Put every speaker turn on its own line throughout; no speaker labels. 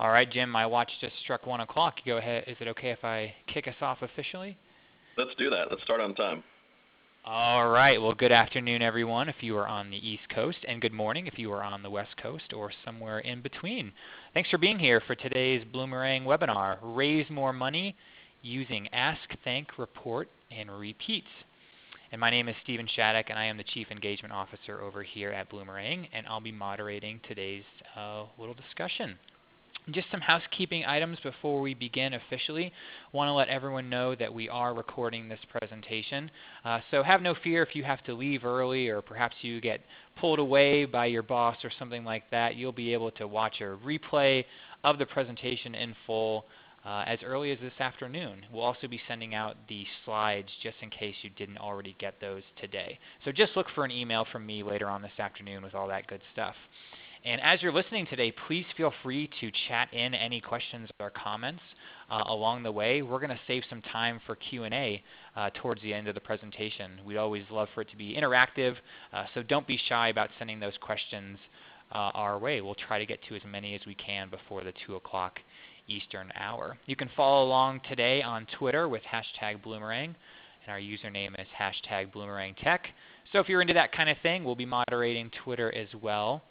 All right, Jim, my watch just struck 1 o'clock. Go ahead. Is it okay if I kick us off officially?
Let's do that. Let's start on time.
All right. Well, good afternoon, everyone, if you are on the East Coast, and good morning if you are on the West Coast or somewhere in between. Thanks for being here for today's Bloomerang webinar, Raise More Money Using Ask, Thank, Report, and Repeats. And my name is Stephen Shattuck, and I am the Chief Engagement Officer over here at Bloomerang, and I'll be moderating today's little discussion. Just some housekeeping items before we begin officially. Want to let everyone know that we are recording this presentation. So have no fear if you have to leave early or perhaps you get pulled away by your boss or something like that. You'll be able to watch a replay of the presentation in full as early as this afternoon. We'll also be sending out the slides just in case you didn't already get those today. So just look for an email from me later on this afternoon with all that good stuff. And as you're listening today, please feel free to chat in any questions or comments along the way. We're going to save some time for Q&A towards the end of the presentation. We'd always love for it to be interactive, so don't be shy about sending those questions our way. We'll try to get to as many as we can before the 2 o'clock Eastern hour. You can follow along today on Twitter with #Bloomerang, and our username is #BloomerangTech. So if you're into that kind of thing, we'll be moderating Twitter as well.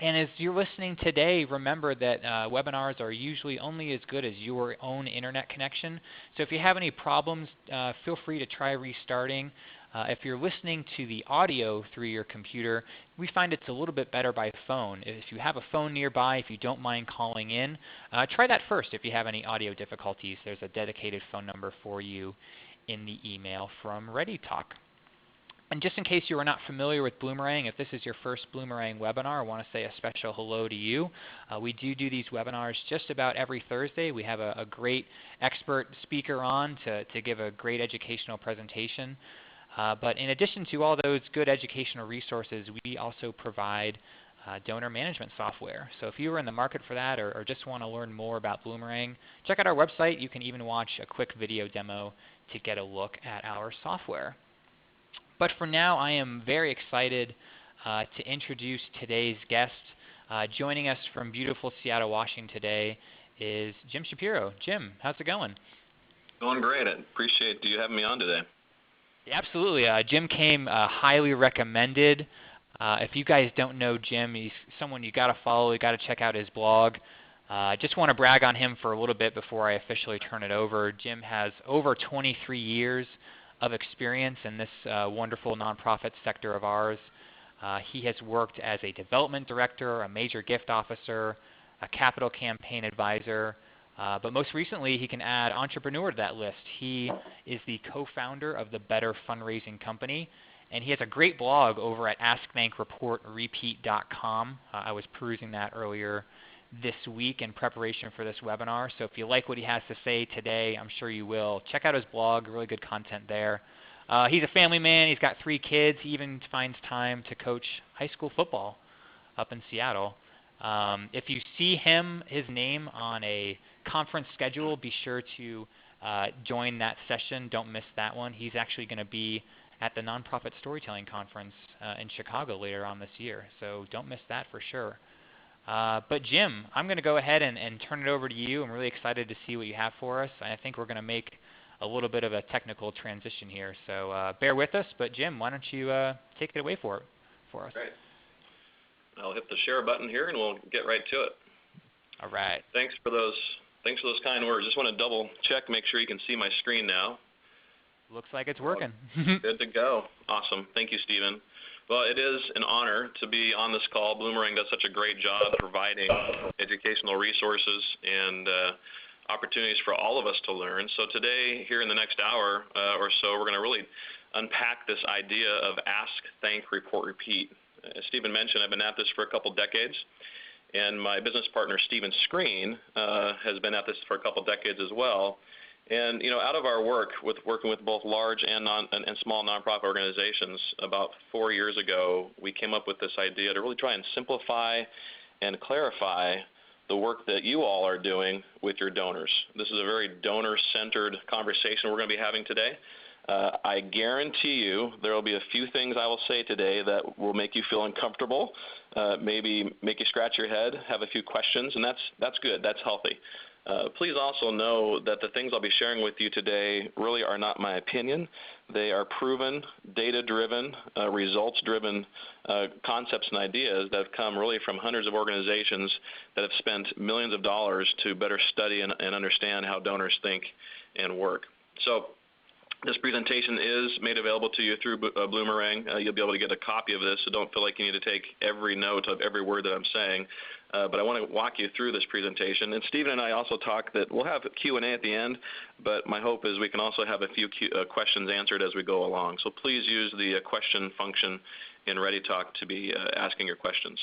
And as you're listening today, remember that webinars are usually only as good as your own internet connection. So if you have any problems, feel free to try restarting. If you're listening to the audio through your computer, we find it's a little bit better by phone. If you have a phone nearby, if you don't mind calling in, try that first if you have any audio difficulties. There's a dedicated phone number for you in the email from ReadyTalk. And just in case you are not familiar with Bloomerang, if this is your first Bloomerang webinar, I want to say a special hello to you. We do these webinars just about every Thursday. We have a great expert speaker on to give a great educational presentation. But in addition to all those good educational resources, we also provide donor management software. So if you are in the market for that or just want to learn more about Bloomerang, check out our website. You can even watch a quick video demo to get a look at our software. But for now, I am very excited to introduce today's guest. Joining us from beautiful Seattle, Washington today is Jim Shapiro. Jim, how's it going?
Going great. I appreciate you having me on today.
Yeah, absolutely. Jim came highly recommended. If you guys don't know Jim, he's someone you got to follow. You got to check out his blog. Just want to brag on him for a little bit before I officially turn it over. Jim has over 23 years of experience in this wonderful nonprofit sector of ours. He has worked as a development director, a major gift officer, a capital campaign advisor, but most recently he can add entrepreneur to that list. He is the co-founder of the Better Fundraising Company, and he has a great blog over at askthankreportrepeat.com. I was perusing that earlier this week in preparation for this webinar. So if you like what he has to say today, I'm sure you will. Check out his blog, really good content there. He's a family man. He's got 3 kids. He even finds time to coach high school football up in Seattle. If you see his name on a conference schedule, be sure to join that session. Don't miss that one. He's actually going to be at the Nonprofit Storytelling Conference in Chicago later on this year. So don't miss that for sure. But Jim, I'm going to go ahead and turn it over to you. I'm really excited to see what you have for us. I think we're going to make a little bit of a technical transition here. So bear with us. But Jim, why don't you take it away for us?
Great. I'll hit the share button here and we'll get right to it.
All right.
Thanks for those kind words. Just want to double check, make sure you can see my screen now.
Looks like it's working.
Good to go. Awesome. Thank you, Stephen. Well, it is an honor to be on this call. Bloomerang does such a great job providing educational resources and opportunities for all of us to learn. So today, here in the next hour or so, we're going to really unpack this idea of ask, thank, report, repeat. As Stephen mentioned, I've been at this for a couple decades, and my business partner, Stephen Screen, has been at this for a couple decades as well. And out of our work with working with both large and small nonprofit organizations, about 4 years ago, we came up with this idea to really try and simplify and clarify the work that you all are doing with your donors. This is a very donor-centered conversation we're going to be having today. I guarantee you there will be a few things I will say today that will make you feel uncomfortable, maybe make you scratch your head, have a few questions, and that's good. That's healthy. Please also know that the things I'll be sharing with you today really are not my opinion. They are proven, data-driven, results-driven concepts and ideas that have come really from hundreds of organizations that have spent millions of dollars to better study and understand how donors think and work. So this presentation is made available to you through Bloomerang. You'll be able to get a copy of this, so don't feel like you need to take every note of every word that I'm saying. But I want to walk you through this presentation. And Stephen and I also talk that we'll have Q&A at the end, but my hope is we can also have a few questions answered as we go along. So please use the question function in ReadyTalk to be asking your questions.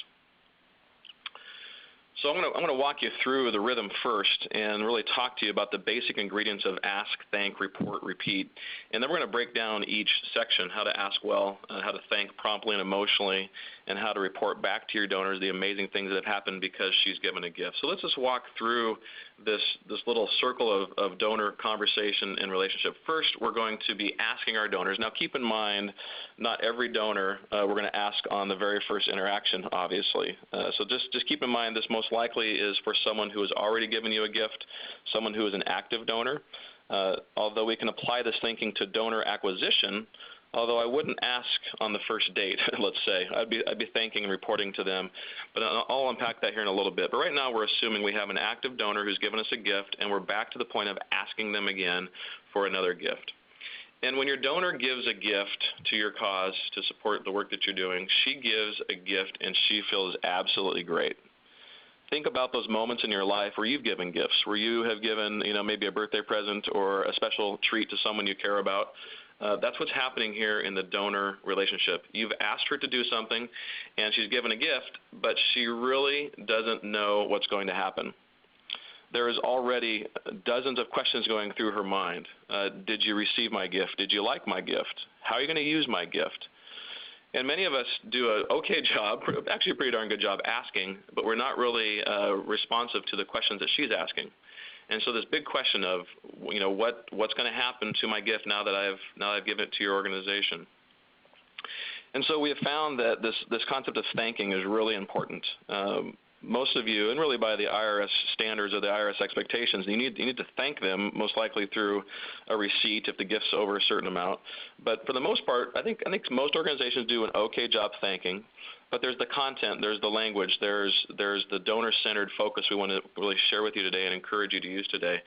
So I'm going to walk you through the rhythm first and really talk to you about the basic ingredients of ask, thank, report, repeat. And then we're going to break down each section, how to ask well, how to thank promptly and emotionally, and how to report back to your donors the amazing things that have happened because she's given a gift. So let's just walk through this little circle of donor conversation and relationship. First, we're going to be asking our donors. Now keep in mind, not every donor we're going to ask on the very first interaction, obviously. So just keep in mind this most likely is for someone who has already given you a gift, someone who is an active donor. Although we can apply this thinking to donor acquisition, although I wouldn't ask on the first date, let's say. I'd be thanking and reporting to them. But I'll unpack that here in a little bit. But right now we're assuming we have an active donor who's given us a gift, and we're back to the point of asking them again for another gift. And when your donor gives a gift to your cause to support the work that you're doing, she gives a gift and she feels absolutely great. Think about those moments in your life where you've given gifts, where you have given, maybe a birthday present or a special treat to someone you care about. That's what's happening here in the donor relationship. You've asked her to do something, and she's given a gift, but she really doesn't know what's going to happen. There is already dozens of questions going through her mind. Did you receive my gift? Did you like my gift? How are you going to use my gift? And many of us do an okay job, actually a pretty darn good job asking, but we're not really responsive to the questions that she's asking. And so this big question of, what's going to happen to my gift now that I've given it to your organization? And so we have found that this concept of thanking is really important. Most of you, and really by the IRS standards or the IRS expectations, you need to thank them most likely through a receipt if the gift's over a certain amount. But for the most part, I think most organizations do an okay job thanking. But there's the content, there's the language, there's the donor-centered focus we want to really share with you today and encourage you to use today.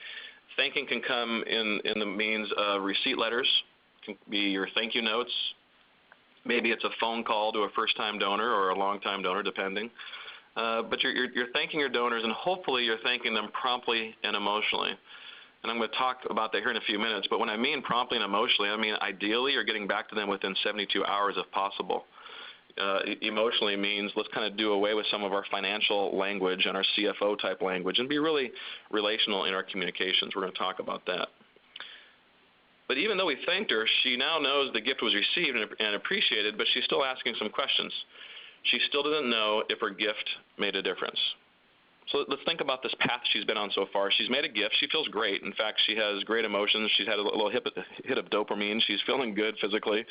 Thanking can come in the means of receipt letters, can be your thank you notes. Maybe it's a phone call to a first-time donor or a long-time donor, depending. But you're thanking your donors, and hopefully you're thanking them promptly and emotionally. And I'm going to talk about that here in a few minutes. But when I mean promptly and emotionally, I mean ideally you're getting back to them within 72 hours if possible. Emotionally means let's kind of do away with some of our financial language and our CFO type language and be really relational in our communications. We're going to talk about that. But even though we thanked her, she now knows the gift was received and appreciated, but she's still asking some questions. She still doesn't know if her gift made a difference. So let's think about this path she's been on so far. She's made a gift. She feels great. In fact, she has great emotions. She's had a little hit of dopamine. She's feeling good physically.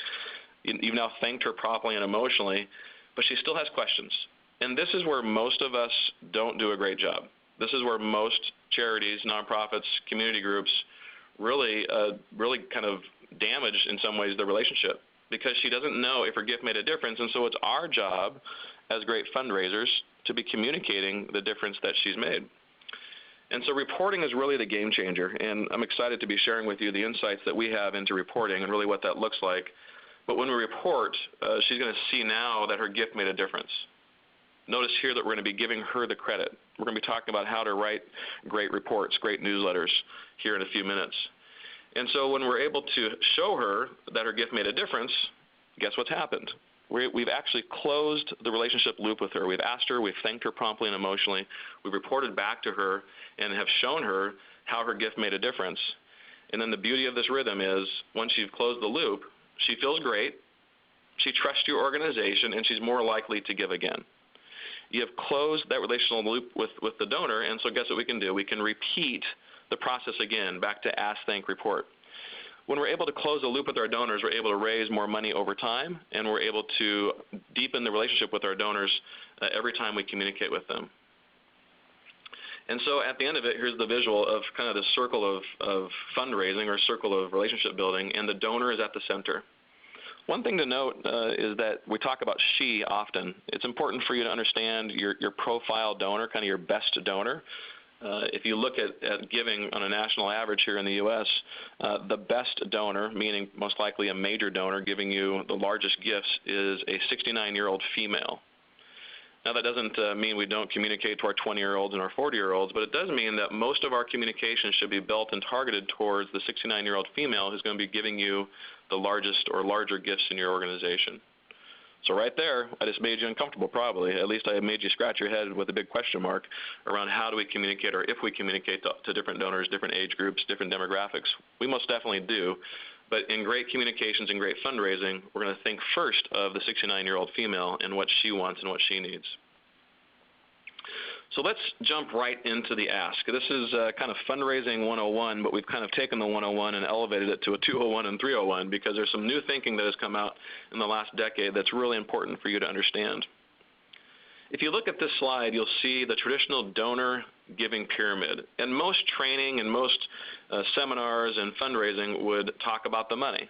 You've now thanked her properly and emotionally, but she still has questions. And this is where most of us don't do a great job. This is where most charities, nonprofits, community groups really kind of damage, in some ways, the relationship because she doesn't know if her gift made a difference. And so it's our job as great fundraisers to be communicating the difference that she's made. And so reporting is really the game changer. And I'm excited to be sharing with you the insights that we have into reporting and really what that looks like. But when we report, she's going to see now that her gift made a difference. Notice here that we're going to be giving her the credit. We're going to be talking about how to write great reports, great newsletters here in a few minutes. And so when we're able to show her that her gift made a difference, guess what's happened? We've actually closed the relationship loop with her. We've asked her, we've thanked her promptly and emotionally, we've reported back to her and have shown her how her gift made a difference. And then the beauty of this rhythm is once you've closed the loop, she feels great, she trusts your organization, and she's more likely to give again. You have closed that relational loop with the donor, and so guess what we can do? We can repeat the process again, back to ask, thank, report. When we're able to close the loop with our donors, we're able to raise more money over time, and we're able to deepen the relationship with our donors every time we communicate with them. And so at the end of it, here's the visual of kind of the circle of fundraising or circle of relationship building, and the donor is at the center. One thing to note is that we talk about she often. It's important for you to understand your profile donor, kind of your best donor. If you look at giving on a national average here in the U.S., the best donor, meaning most likely a major donor giving you the largest gifts, is a 69-year-old female. Now, that doesn't mean we don't communicate to our 20-year-olds and our 40-year-olds, but it does mean that most of our communication should be built and targeted towards the 69-year-old female who's going to be giving you the largest or larger gifts in your organization. So right there, I just made you uncomfortable probably. At least I made you scratch your head with a big question mark around how do we communicate, or if we communicate to different donors, different age groups, different demographics. We most definitely do. But in great communications and great fundraising, we're going to think first of the 69-year-old female and what she wants and what she needs. So let's jump right into the ask. This is kind of fundraising 101, but we've kind of taken the 101 and elevated it to a 201 and 301 because there's some new thinking that has come out in the last decade that's really important for you to understand. If you look at this slide, you'll see the traditional donor giving pyramid. And most training and most seminars and fundraising would talk about the money.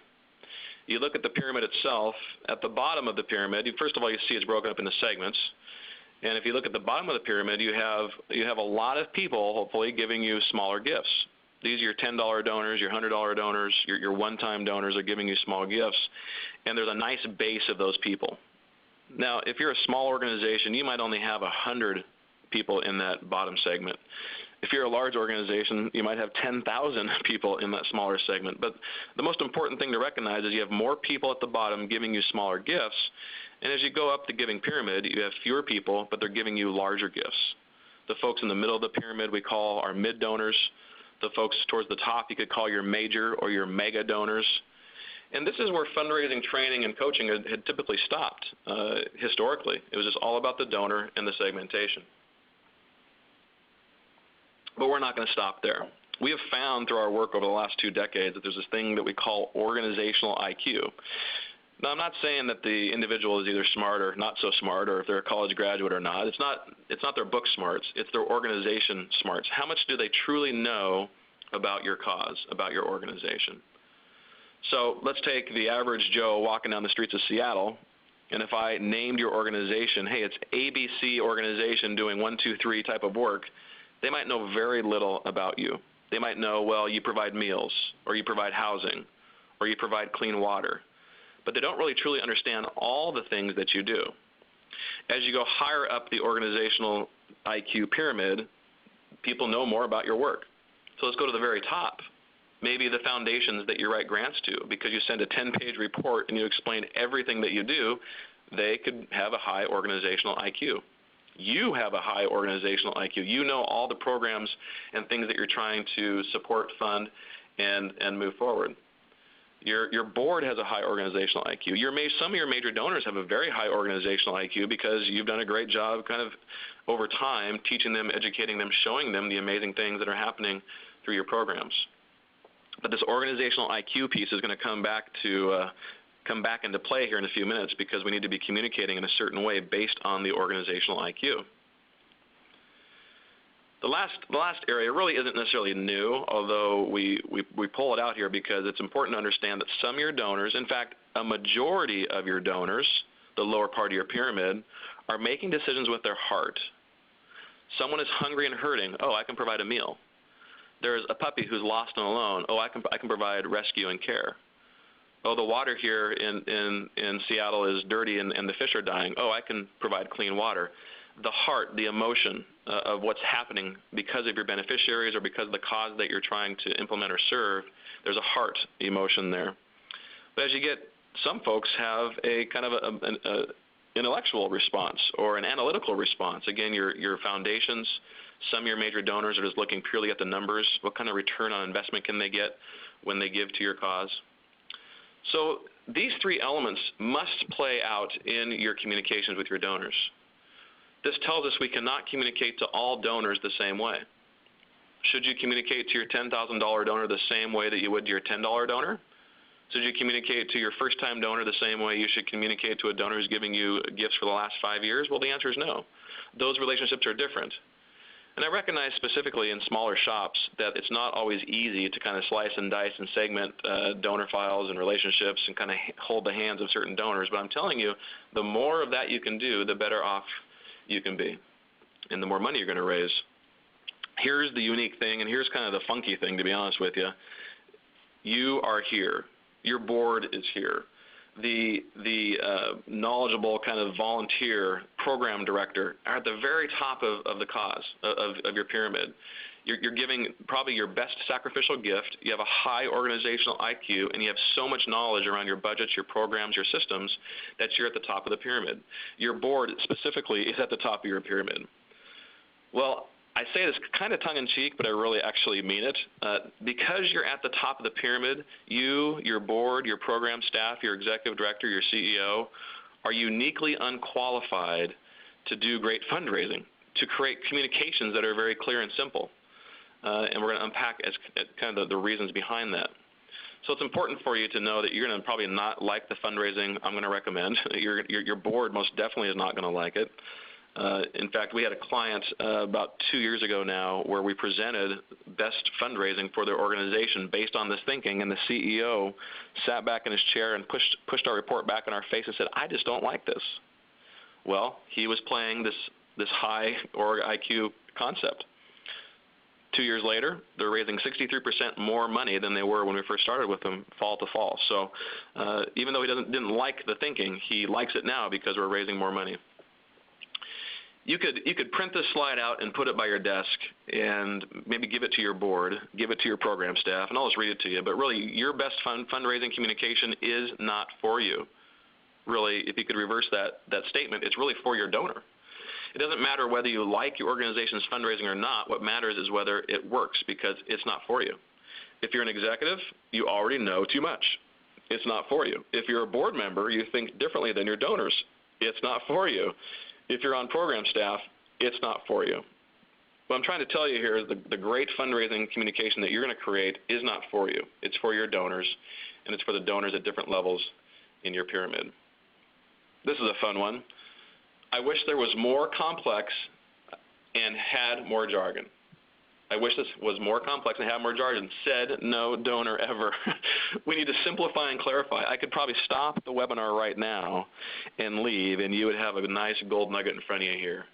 You look at the pyramid itself, at the bottom of the pyramid, first of all, you see it's broken up into segments. And if you look at the bottom of the pyramid, you have a lot of people, hopefully, giving you smaller gifts. These are your $10 donors, your $100 donors, your one-time donors are giving you small gifts. And there's a nice base of those people. Now, if you're a small organization, you might only have 100 people in that bottom segment. If you're a large organization, you might have 10,000 people in that smaller segment. But the most important thing to recognize is you have more people at the bottom giving you smaller gifts. And as you go up the giving pyramid, you have fewer people, but they're giving you larger gifts. The folks in the middle of the pyramid we call our mid donors. The folks towards the top you could call your major or your mega donors. And this is where fundraising, training, and coaching had typically stopped historically. It was just all about the donor and the segmentation. But we're not going to stop there. We have found through our work over the last 2 decades that there's this thing that we call organizational IQ. Now, I'm not saying that the individual is either smart or not so smart, or if they're a college graduate or not. It's not their book smarts. It's their organization smarts. How much do they truly know about your cause, about your organization? So let's take the average Joe walking down the streets of Seattle, and if I named your organization, hey, it's ABC organization doing 1, 2, 3 type of work, they might know very little about you. They might know, well, you provide meals, or you provide housing, or you provide clean water. But they don't really truly understand all the things that you do. As you go higher up the organizational IQ pyramid, people know more about your work. So let's go to the very top. Maybe the foundations that you write grants to, because you send a 10-page report and you explain everything that you do, they could have a high organizational IQ. You have a high organizational IQ. You know all the programs and things that you're trying to support, fund, and move forward. Your board has a high organizational IQ. Some of your major donors have a very high organizational IQ because you've done a great job kind of over time teaching them, educating them, showing them the amazing things that are happening through your programs. But this organizational IQ piece is going to come back into play here in a few minutes because we need to be communicating in a certain way based on the organizational IQ. The last area really isn't necessarily new, although we pull it out here because it's important to understand that some of your donors, in fact, a majority of your donors, the lower part of your pyramid, are making decisions with their heart. Someone is hungry and hurting. Oh, I can provide a meal. There's a puppy who's lost and alone. Oh, I can provide rescue and care. Oh, the water here in Seattle is dirty and the fish are dying. Oh, I can provide clean water. The heart, the emotion of what's happening because of your beneficiaries or because of the cause that you're trying to implement or serve, there's a heart emotion there. But as you get, some folks have a kind of an intellectual response or an analytical response. Again, your foundations, some of your major donors are just looking purely at the numbers. What kind of return on investment can they get when they give to your cause? So these 3 elements must play out in your communications with your donors. This tells us we cannot communicate to all donors the same way. Should you communicate to your $10,000 donor the same way that you would to your $10 donor? So do you communicate to your first-time donor the same way you should communicate to a donor who's giving you gifts for the last 5 years? Well, the answer is no. Those relationships are different. And I recognize specifically in smaller shops that it's not always easy to kind of slice and dice and segment donor files and relationships and kind of hold the hands of certain donors. But I'm telling you, the more of that you can do, the better off you can be, and the more money you're going to raise. Here's the unique thing, and here's kind of the funky thing, to be honest with you. You are here. Your board is here. The knowledgeable kind of volunteer program director are at the very top of the cause of your pyramid. You're giving probably your best sacrificial gift. You have a high organizational IQ, and you have so much knowledge around your budgets, your programs, your systems, that you're at the top of the pyramid. Your board specifically is at the top of your pyramid. Well, I say this kind of tongue-in-cheek, but I really actually mean it. Because you're at the top of the pyramid, you, your board, your program staff, your executive director, your CEO, are uniquely unqualified to do great fundraising, to create communications that are very clear and simple. And we're going to unpack kind of the reasons behind that. So it's important for you to know that you're going to probably not like the fundraising I'm going to recommend. Your board most definitely is not going to like it. In fact, we had a client about 2 years ago now where we presented best fundraising for their organization based on this thinking, and the CEO sat back in his chair and pushed our report back in our face and said, "I just don't like this." Well, he was playing this high org IQ concept. 2 years later, they're raising 63% more money than they were when we first started with them, fall to fall. So even though he didn't like the thinking, he likes it now because we're raising more money. You could print this slide out and put it by your desk and maybe give it to your board, give it to your program staff, and I'll just read it to you. But really, your best fundraising communication is not for you. Really, if you could reverse that statement, it's really for your donor. It doesn't matter whether you like your organization's fundraising or not. What matters is whether it works, because it's not for you. If you're an executive, you already know too much. It's not for you. If you're a board member, you think differently than your donors. It's not for you. If you're on program staff, it's not for you. What I'm trying to tell you here is the great fundraising communication that you're going to create is not for you. It's for your donors, and it's for the donors at different levels in your pyramid. This is a fun one. I wish there was more complex and had more jargon. I wish this was more complex and had more jargon. Said no donor ever. We need to simplify and clarify. I could probably stop the webinar right now and leave, and you would have a nice gold nugget in front of you here.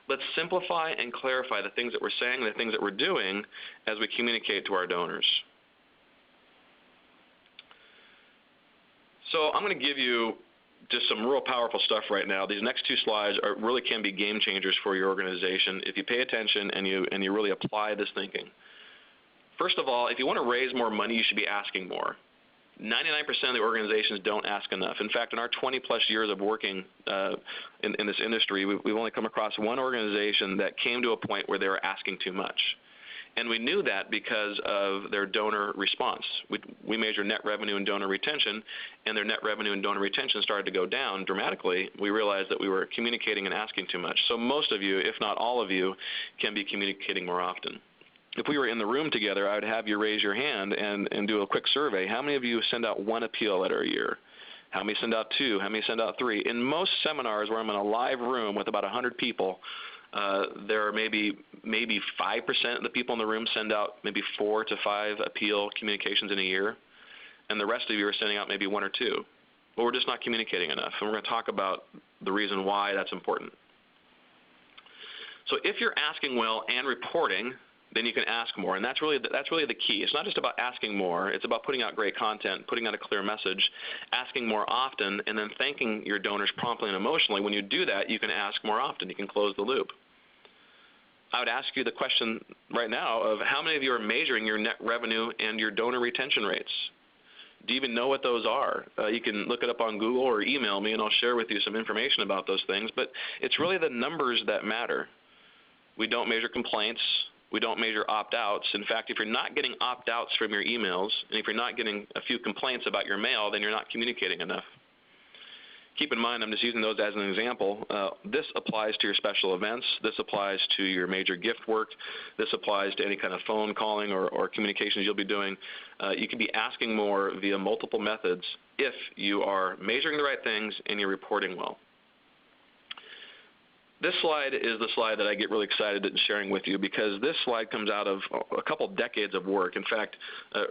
Let's simplify and clarify the things that we're saying and the things that we're doing as we communicate to our donors. So I'm going to give you just some real powerful stuff right now. These next two slides really can be game changers for your organization if you pay attention and you really apply this thinking. First of all, if you want to raise more money, you should be asking more. 99% of the organizations don't ask enough. In fact, in our 20-plus years of working in this industry, we've only come across one organization that came to a point where they were asking too much. And we knew that because of their donor response. We measure net revenue and donor retention, and their net revenue and donor retention started to go down dramatically. We realized that we were communicating and asking too much. So most of you, if not all of you, can be communicating more often. If we were in the room together, I would have you raise your hand and do a quick survey. How many of you send out one appeal letter a year? How many send out two? How many send out three? In most seminars where I'm in a live room with about 100 people, there are maybe 5% of the people in the room send out maybe 4 to 5 appeal communications in a year, and the rest of you are sending out maybe 1 or 2. Well, we're just not communicating enough, and we're going to talk about the reason why that's important. So if you're asking well and reporting, then you can ask more, and that's really the key. It's not just about asking more. It's about putting out great content, putting out a clear message, asking more often, and then thanking your donors promptly and emotionally. When you do that, you can ask more often. You can close the loop. I would ask you the question right now of how many of you are measuring your net revenue and your donor retention rates? Do you even know what those are? You can look it up on Google or email me, and I'll share with you some information about those things. But it's really the numbers that matter. We don't measure complaints. We don't measure opt-outs. In fact, if you're not getting opt-outs from your emails, and if you're not getting a few complaints about your mail, then you're not communicating enough. keep in mind, I'm just using those as an example. This applies to your special events. This applies to your major gift work. This applies to any kind of phone calling or communications you'll be doing. You can be asking more via multiple methods if you are measuring the right things and you're reporting well. This slide is the slide that I get really excited at sharing with you because this slide comes out of a couple decades of work. In fact,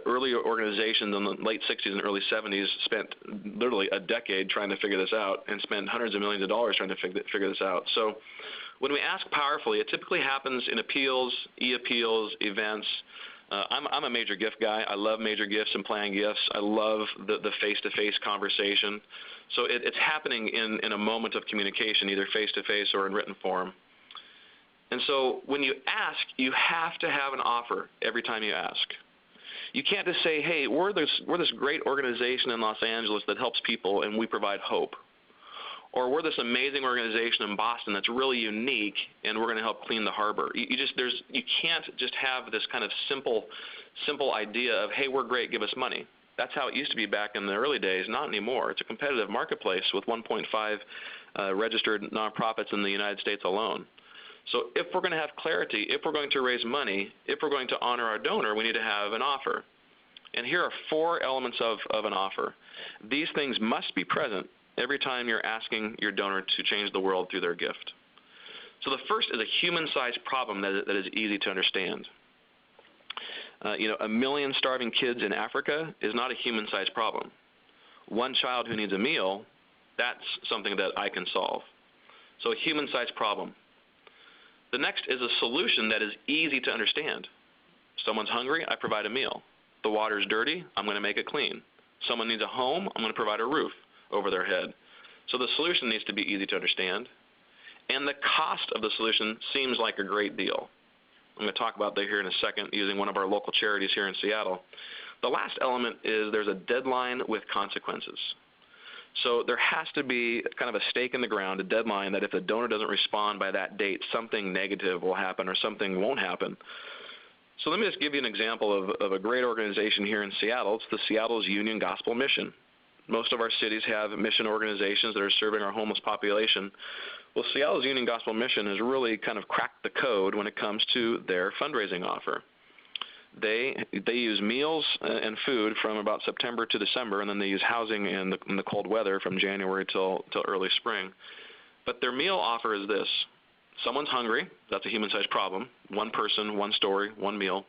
early organizations in the late 60s and early 70s spent literally a decade trying to figure this out and spent hundreds of millions of dollars trying to figure this out. So when we ask powerfully, it typically happens in appeals, e-appeals, events. I'm a major gift guy. I love major gifts and planned gifts. I love the face-to-face conversation. So it's happening in a moment of communication, either face-to-face or in written form. And so when you ask, you have to have an offer every time you ask. You can't just say, hey, we're this great organization in Los Angeles that helps people and we provide hope. Or we're this amazing organization in Boston that's really unique, and we're going to help clean the harbor. You can't just have this kind of simple idea of, hey, we're great, give us money. That's how it used to be back in the early days. Not anymore. It's a competitive marketplace with 1.5 registered nonprofits in the United States alone. So if we're going to have clarity, if we're going to raise money, if we're going to honor our donor, we need to have an offer. And here are 4 elements of an offer. These things must be present every time you're asking your donor to change the world through their gift. So the first is a human-sized problem that is easy to understand. 1 million starving kids in Africa is not a human-sized problem. 1 child who needs a meal, that's something that I can solve. So a human-sized problem. The next is a solution that is easy to understand. Someone's hungry, I provide a meal. The water's dirty, I'm going to make it clean. Someone needs a home, I'm going to provide a roof over their head. So the solution needs to be easy to understand. And the cost of the solution seems like a great deal. I'm going to talk about that here in a second using one of our local charities here in Seattle. The last element is there's a deadline with consequences. So there has to be kind of a stake in the ground, a deadline that if the donor doesn't respond by that date, something negative will happen or something won't happen. So let me just give you an example of a great organization here in Seattle. It's the Seattle's Union Gospel Mission. Most of our cities have mission organizations that are serving our homeless population. Well, Seattle's Union Gospel Mission has really kind of cracked the code when it comes to their fundraising offer. They use meals and food from about September to December, and then they use housing in the cold weather from January till early spring. But their meal offer is this. Someone's hungry. That's a human-sized problem. 1 person, 1 story, 1 meal.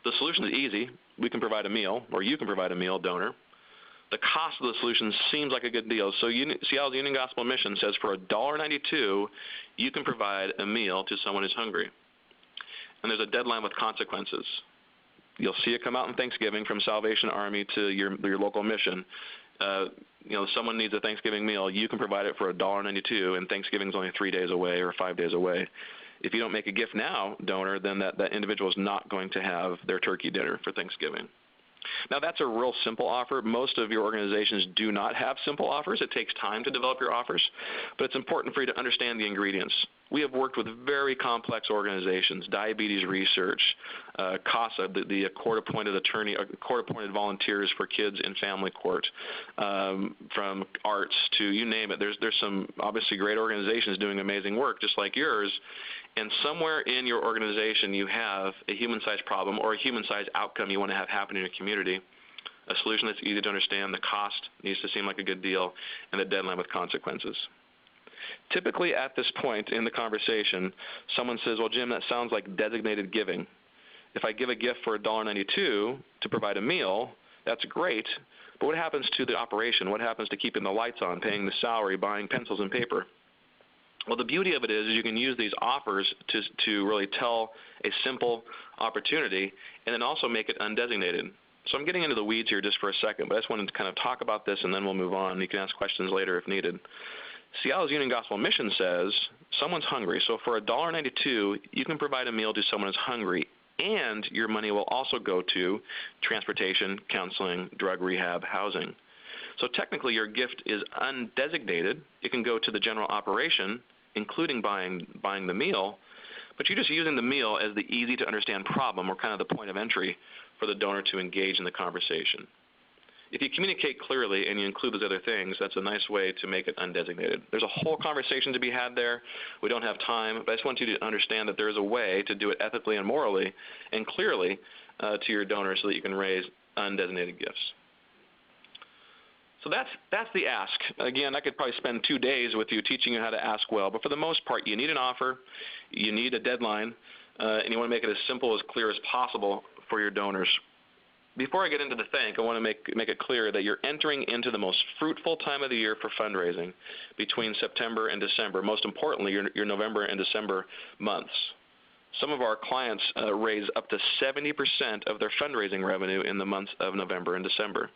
The solution is easy. We can provide a meal, or you can provide a meal, donor. The cost of the solution seems like a good deal. So Seattle's Union Gospel Mission says for $1.92, you can provide a meal to someone who's hungry. And there's a deadline with consequences. You'll see it come out in Thanksgiving from Salvation Army to your local mission. Someone needs a Thanksgiving meal. You can provide it for $1.92, and Thanksgiving's only 3 days away or 5 days away. If you don't make a gift now, donor, then that individual is not going to have their turkey dinner for Thanksgiving. Now, that's a real simple offer. Most of your organizations do not have simple offers. It takes time to develop your offers, but it's important for you to understand the ingredients. We have worked with very complex organizations, diabetes research, CASA, the court-appointed attorney, court-appointed volunteers for kids in family court, from arts to you name it. There's some obviously great organizations doing amazing work, just like yours. And somewhere in your organization you have a human-sized problem or a human-sized outcome you want to have happen in your community, a solution that's easy to understand, the cost needs to seem like a good deal, and the deadline with consequences. Typically at this point in the conversation, someone says, well, Jim, that sounds like designated giving. If I give a gift for $1.92 to provide a meal, that's great, but what happens to the operation? What happens to keeping the lights on, paying the salary, buying pencils and paper? Well, the beauty of it is you can use these offers to really tell a simple opportunity and then also make it undesignated. So I'm getting into the weeds here just for a second, but I just wanted to kind of talk about this and then we'll move on. You can ask questions later if needed. Seattle's Union Gospel Mission says someone's hungry. So for $1.92, you can provide a meal to someone who's hungry, and your money will also go to transportation, counseling, drug rehab, housing. So technically your gift is undesignated. It can go to the general operation, including buying the meal, but you're just using the meal as the easy-to-understand problem or kind of the point of entry for the donor to engage in the conversation. If you communicate clearly and you include those other things, that's a nice way to make it undesignated. There's a whole conversation to be had there. We don't have time, but I just want you to understand that there is a way to do it ethically and morally and clearly to your donors so that you can raise undesignated gifts. So that's the ask. Again, I could probably spend 2 days with you teaching you how to ask well, but for the most part, you need an offer, you need a deadline, and you want to make it as simple, as clear as possible for your donors. Before I get into the thank, I want to make it clear that you're entering into the most fruitful time of the year for fundraising between September and December. Most importantly, your November and December months. Some of our clients raise up to 70% of their fundraising revenue in the months of November and December.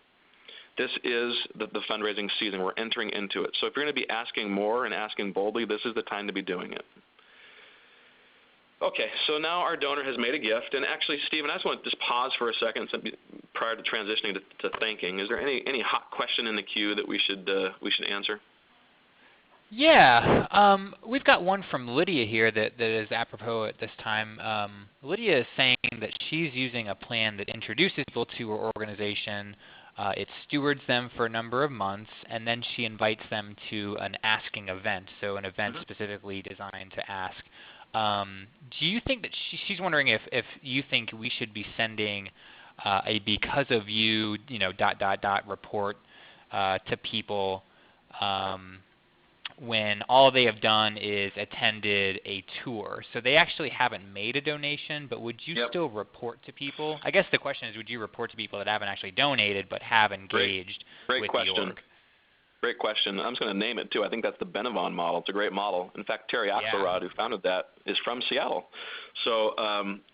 This is the fundraising season. We're entering into it. So if you're going to be asking more and asking boldly, this is the time to be doing it. Okay, so now our donor has made a gift, and actually, Stephen, I just want to just pause for a second prior to transitioning to thanking. Is there any hot question in the queue that we should answer?
Yeah, we've got one from Lydia here that is apropos at this time. Lydia is saying that she's using a plan that introduces people to her organization. It stewards them for a number of months, and then she invites them to an asking event, so an event specifically designed to ask. Do you think that she's wondering if you think we should be sending a because of you, report to people when all they have done is attended a tour. So they actually haven't made a donation, but would you still report to people? I guess the question is, would you report to people that haven't actually donated but have engaged with the org?
Great question. I'm just going to name it, too. I think that's the Benavon model. It's a great model. In fact, Terry Axelrod, who founded that, is from Seattle. So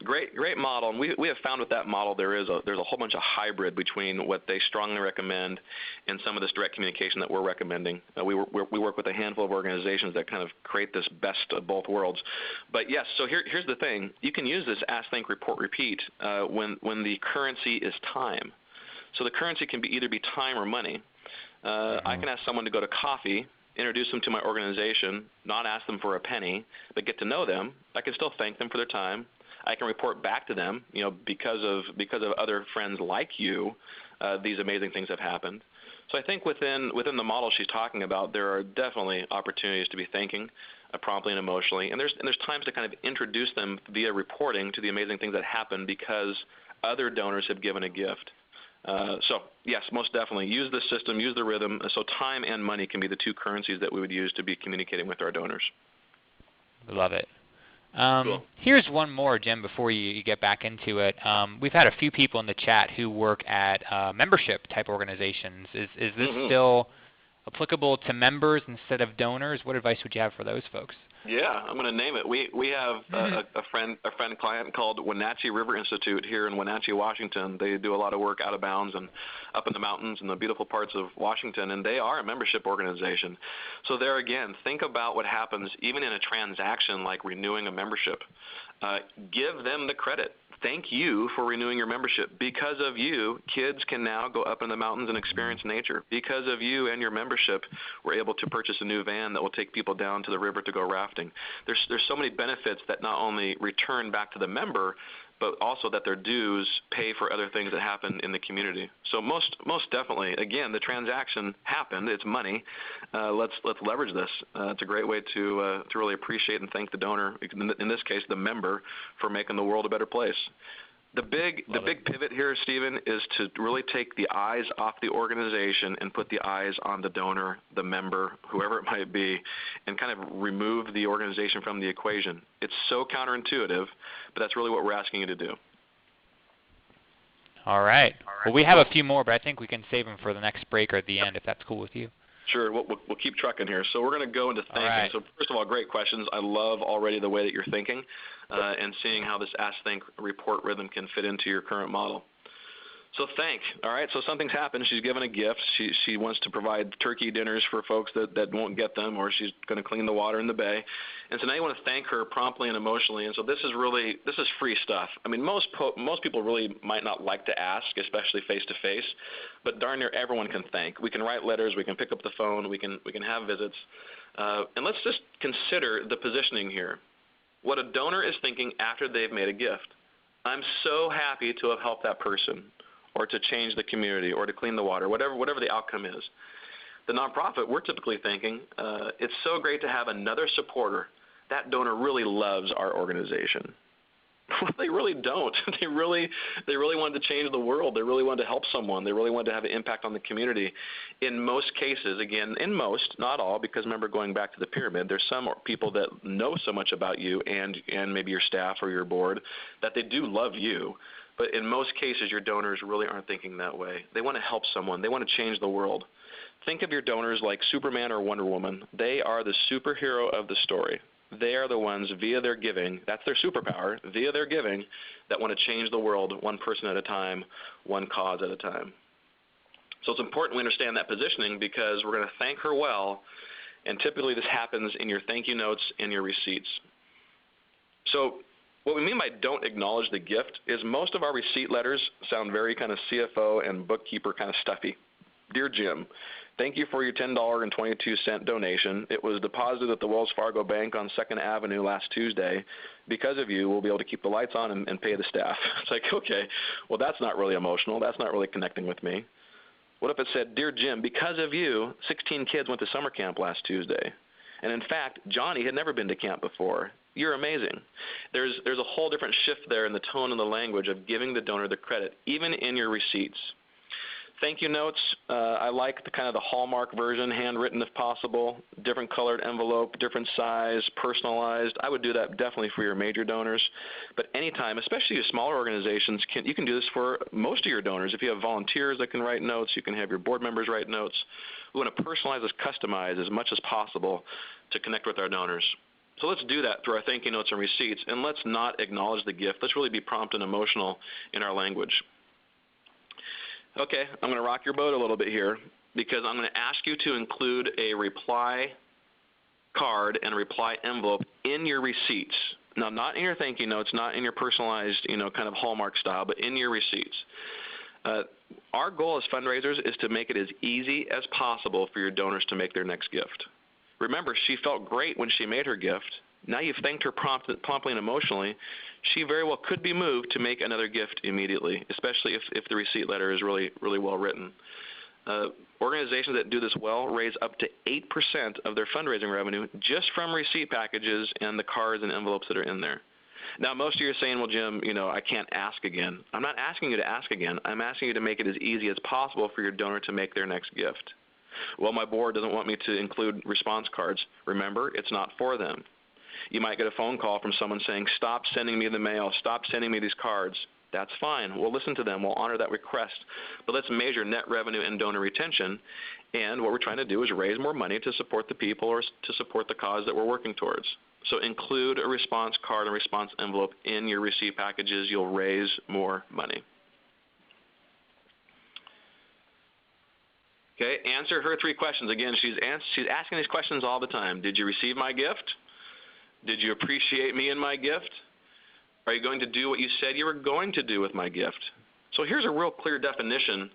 great model. And we have found with that model there's a whole bunch of hybrid between what they strongly recommend and some of this direct communication that we're recommending. We work with a handful of organizations that kind of create this best of both worlds. But, yes, so here's the thing. You can use this ask, thank, report, repeat when the currency is time. So the currency can either be time or money. I can ask someone to go to coffee, introduce them to my organization, not ask them for a penny, but get to know them. I can still thank them for their time. I can report back to them, because of other friends like you, these amazing things have happened. So I think within the model she's talking about, there are definitely opportunities to be thanking promptly and emotionally, and there's times to kind of introduce them via reporting to the amazing things that happen because other donors have given a gift. So, yes, most definitely. Use the system, use the rhythm. So time and money can be the two currencies that we would use to be communicating with our donors.
Love it.
Cool.
Here's one more, Jim, before you get back into it. We've had a few people in the chat who work at membership-type organizations. Is this still applicable to members instead of donors? What advice would you have for those folks?
Yeah, I'm going to name it. We have a friend client called Wenatchee River Institute here in Wenatchee, Washington. They do a lot of work out of bounds and up in the mountains and the beautiful parts of Washington, and they are a membership organization. So there again, think about what happens even in a transaction like renewing a membership. Give them the credit. Thank you for renewing your membership. Because of you, kids can now go up in the mountains and experience nature. Because of you and your membership, we're able to purchase a new van that will take people down to the river to go rafting. There's so many benefits that not only return back to the member, but also that their dues pay for other things that happen in the community. So most definitely, again, the transaction happened. It's money. Let's leverage this. It's a great way to really appreciate and thank the donor, in this case, the member, for making the world a better place. The big pivot here, Stephen, is to really take the eyes off the organization and put the eyes on the donor, the member, whoever it might be, and kind of remove the organization from the equation. It's so counterintuitive, but that's really what we're asking you to do.
All right. Well, we have a few more, but I think we can save them for the next break or at the end, if that's cool with you.
Sure. We'll keep trucking here. So we're going to go into thinking.
Right.
So first of all, great questions. I love already the way that you're thinking and seeing how this ask, think, report rhythm can fit into your current model. So thank. All right, so something's happened. She's given a gift. She wants to provide turkey dinners for folks that won't get them, or she's going to clean the water in the bay. And so now you want to thank her promptly and emotionally. And so this is free stuff. I mean, most people really might not like to ask, especially face-to-face, but darn near everyone can thank. We can write letters. We can pick up the phone. We can have visits. And let's just consider the positioning here. What a donor is thinking after they've made a gift. I'm so happy to have helped that person. or to change the community or to clean the water, whatever the outcome is. The nonprofit, we're typically thinking, it's so great to have another supporter. That donor really loves our organization. Well, they really don't. They really wanted to change the world. They really wanted to help someone. They really wanted to have an impact on the community. In most cases, again, in most, not all, because remember going back to the pyramid, there's some people that know so much about you and maybe your staff or your board that they do love you. But in most cases, your donors really aren't thinking that way. They want to help someone. They want to change the world. Think of your donors like Superman or Wonder Woman. They are the superhero of the story. They are the ones via their giving, that's their superpower, via their giving, that want to change the world one person at a time, one cause at a time. So it's important we understand that positioning because we're going to thank her well, and typically this happens in your thank you notes and your receipts. So what we mean by don't acknowledge the gift is most of our receipt letters sound very kind of CFO and bookkeeper kind of stuffy. Dear Jim, thank you for your $10.22 donation. It was deposited at the Wells Fargo Bank on 2nd Avenue last Tuesday. Because of you, we'll be able to keep the lights on and pay the staff. It's like, okay, well, that's not really emotional. That's not really connecting with me. What if it said, Dear Jim, because of you, 16 kids went to summer camp last Tuesday. And in fact, Johnny had never been to camp before. You're amazing. There's a whole different shift there in the tone and the language of giving the donor the credit, even in your receipts. Thank you notes, I like the kind of the Hallmark version, handwritten if possible, different colored envelope, different size, personalized. I would do that definitely for your major donors. But anytime, especially your smaller organizations, you can do this for most of your donors. If you have volunteers that can write notes, you can have your board members write notes. We want to personalize this, customize as much as possible to connect with our donors. So let's do that through our thank you notes and receipts, and let's not acknowledge the gift. Let's really be prompt and emotional in our language. Okay, I'm going to rock your boat a little bit here because I'm going to ask you to include a reply card and a reply envelope in your receipts. Now, not in your thank you notes, not in your personalized, kind of Hallmark style, but in your receipts. Our goal as fundraisers is to make it as easy as possible for your donors to make their next gift. Remember, she felt great when she made her gift. Now you've thanked her promptly and emotionally. She very well could be moved to make another gift immediately, especially if the receipt letter is really, really well written. Organizations that do this well raise up to 8% of their fundraising revenue just from receipt packages and the cards and envelopes that are in there. Now, most of you are saying, well, Jim, I can't ask again. I'm not asking you to ask again. I'm asking you to make it as easy as possible for your donor to make their next gift. Well, my board doesn't want me to include response cards. Remember, it's not for them. You might get a phone call from someone saying, stop sending me the mail, stop sending me these cards. That's fine. We'll listen to them. We'll honor that request. But let's measure net revenue and donor retention. And what we're trying to do is raise more money to support the people or to support the cause that we're working towards. So include a response card and response envelope in your receipt packages. You'll raise more money. Okay, answer her 3 questions. Again, she's asking these questions all the time. Did you receive my gift? Did you appreciate me and my gift? Are you going to do what you said you were going to do with my gift? So here's a real clear definition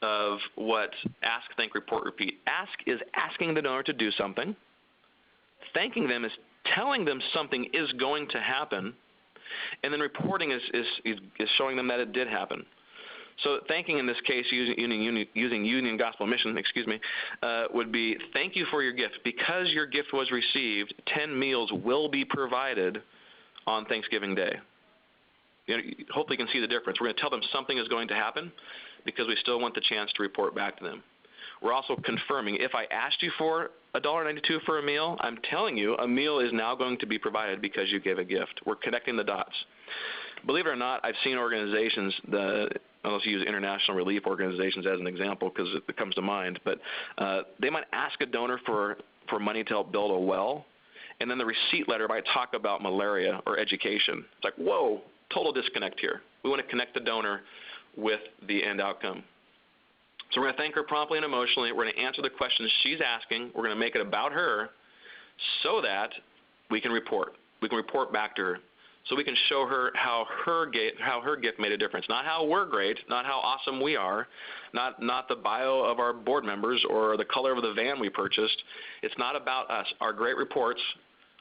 of what ask, thank, report, repeat. Ask is asking the donor to do something. Thanking them is telling them something is going to happen. And then reporting is showing them that it did happen. So thanking in this case, using Union Gospel Mission, would be thank you for your gift. Because your gift was received, 10 meals will be provided on Thanksgiving Day. Hopefully you can see the difference. We're going to tell them something is going to happen because we still want the chance to report back to them. We're also confirming if I asked you for $1.92 for a meal, I'm telling you a meal is now going to be provided because you gave a gift. We're connecting the dots. Believe it or not, I've seen organizations, unless you use international relief organizations as an example because it comes to mind, but they might ask a donor for money to help build a well, and then the receipt letter might talk about malaria or education. It's like, whoa, total disconnect here. We want to connect the donor with the end outcome. So we're going to thank her promptly and emotionally. We're going to answer the questions she's asking. We're going to make it about her so that we can report. We can report back to her. So we can show her how her gift made a difference. Not how we're great, not how awesome we are, not the bio of our board members or the color of the van we purchased. It's not about us. Our great reports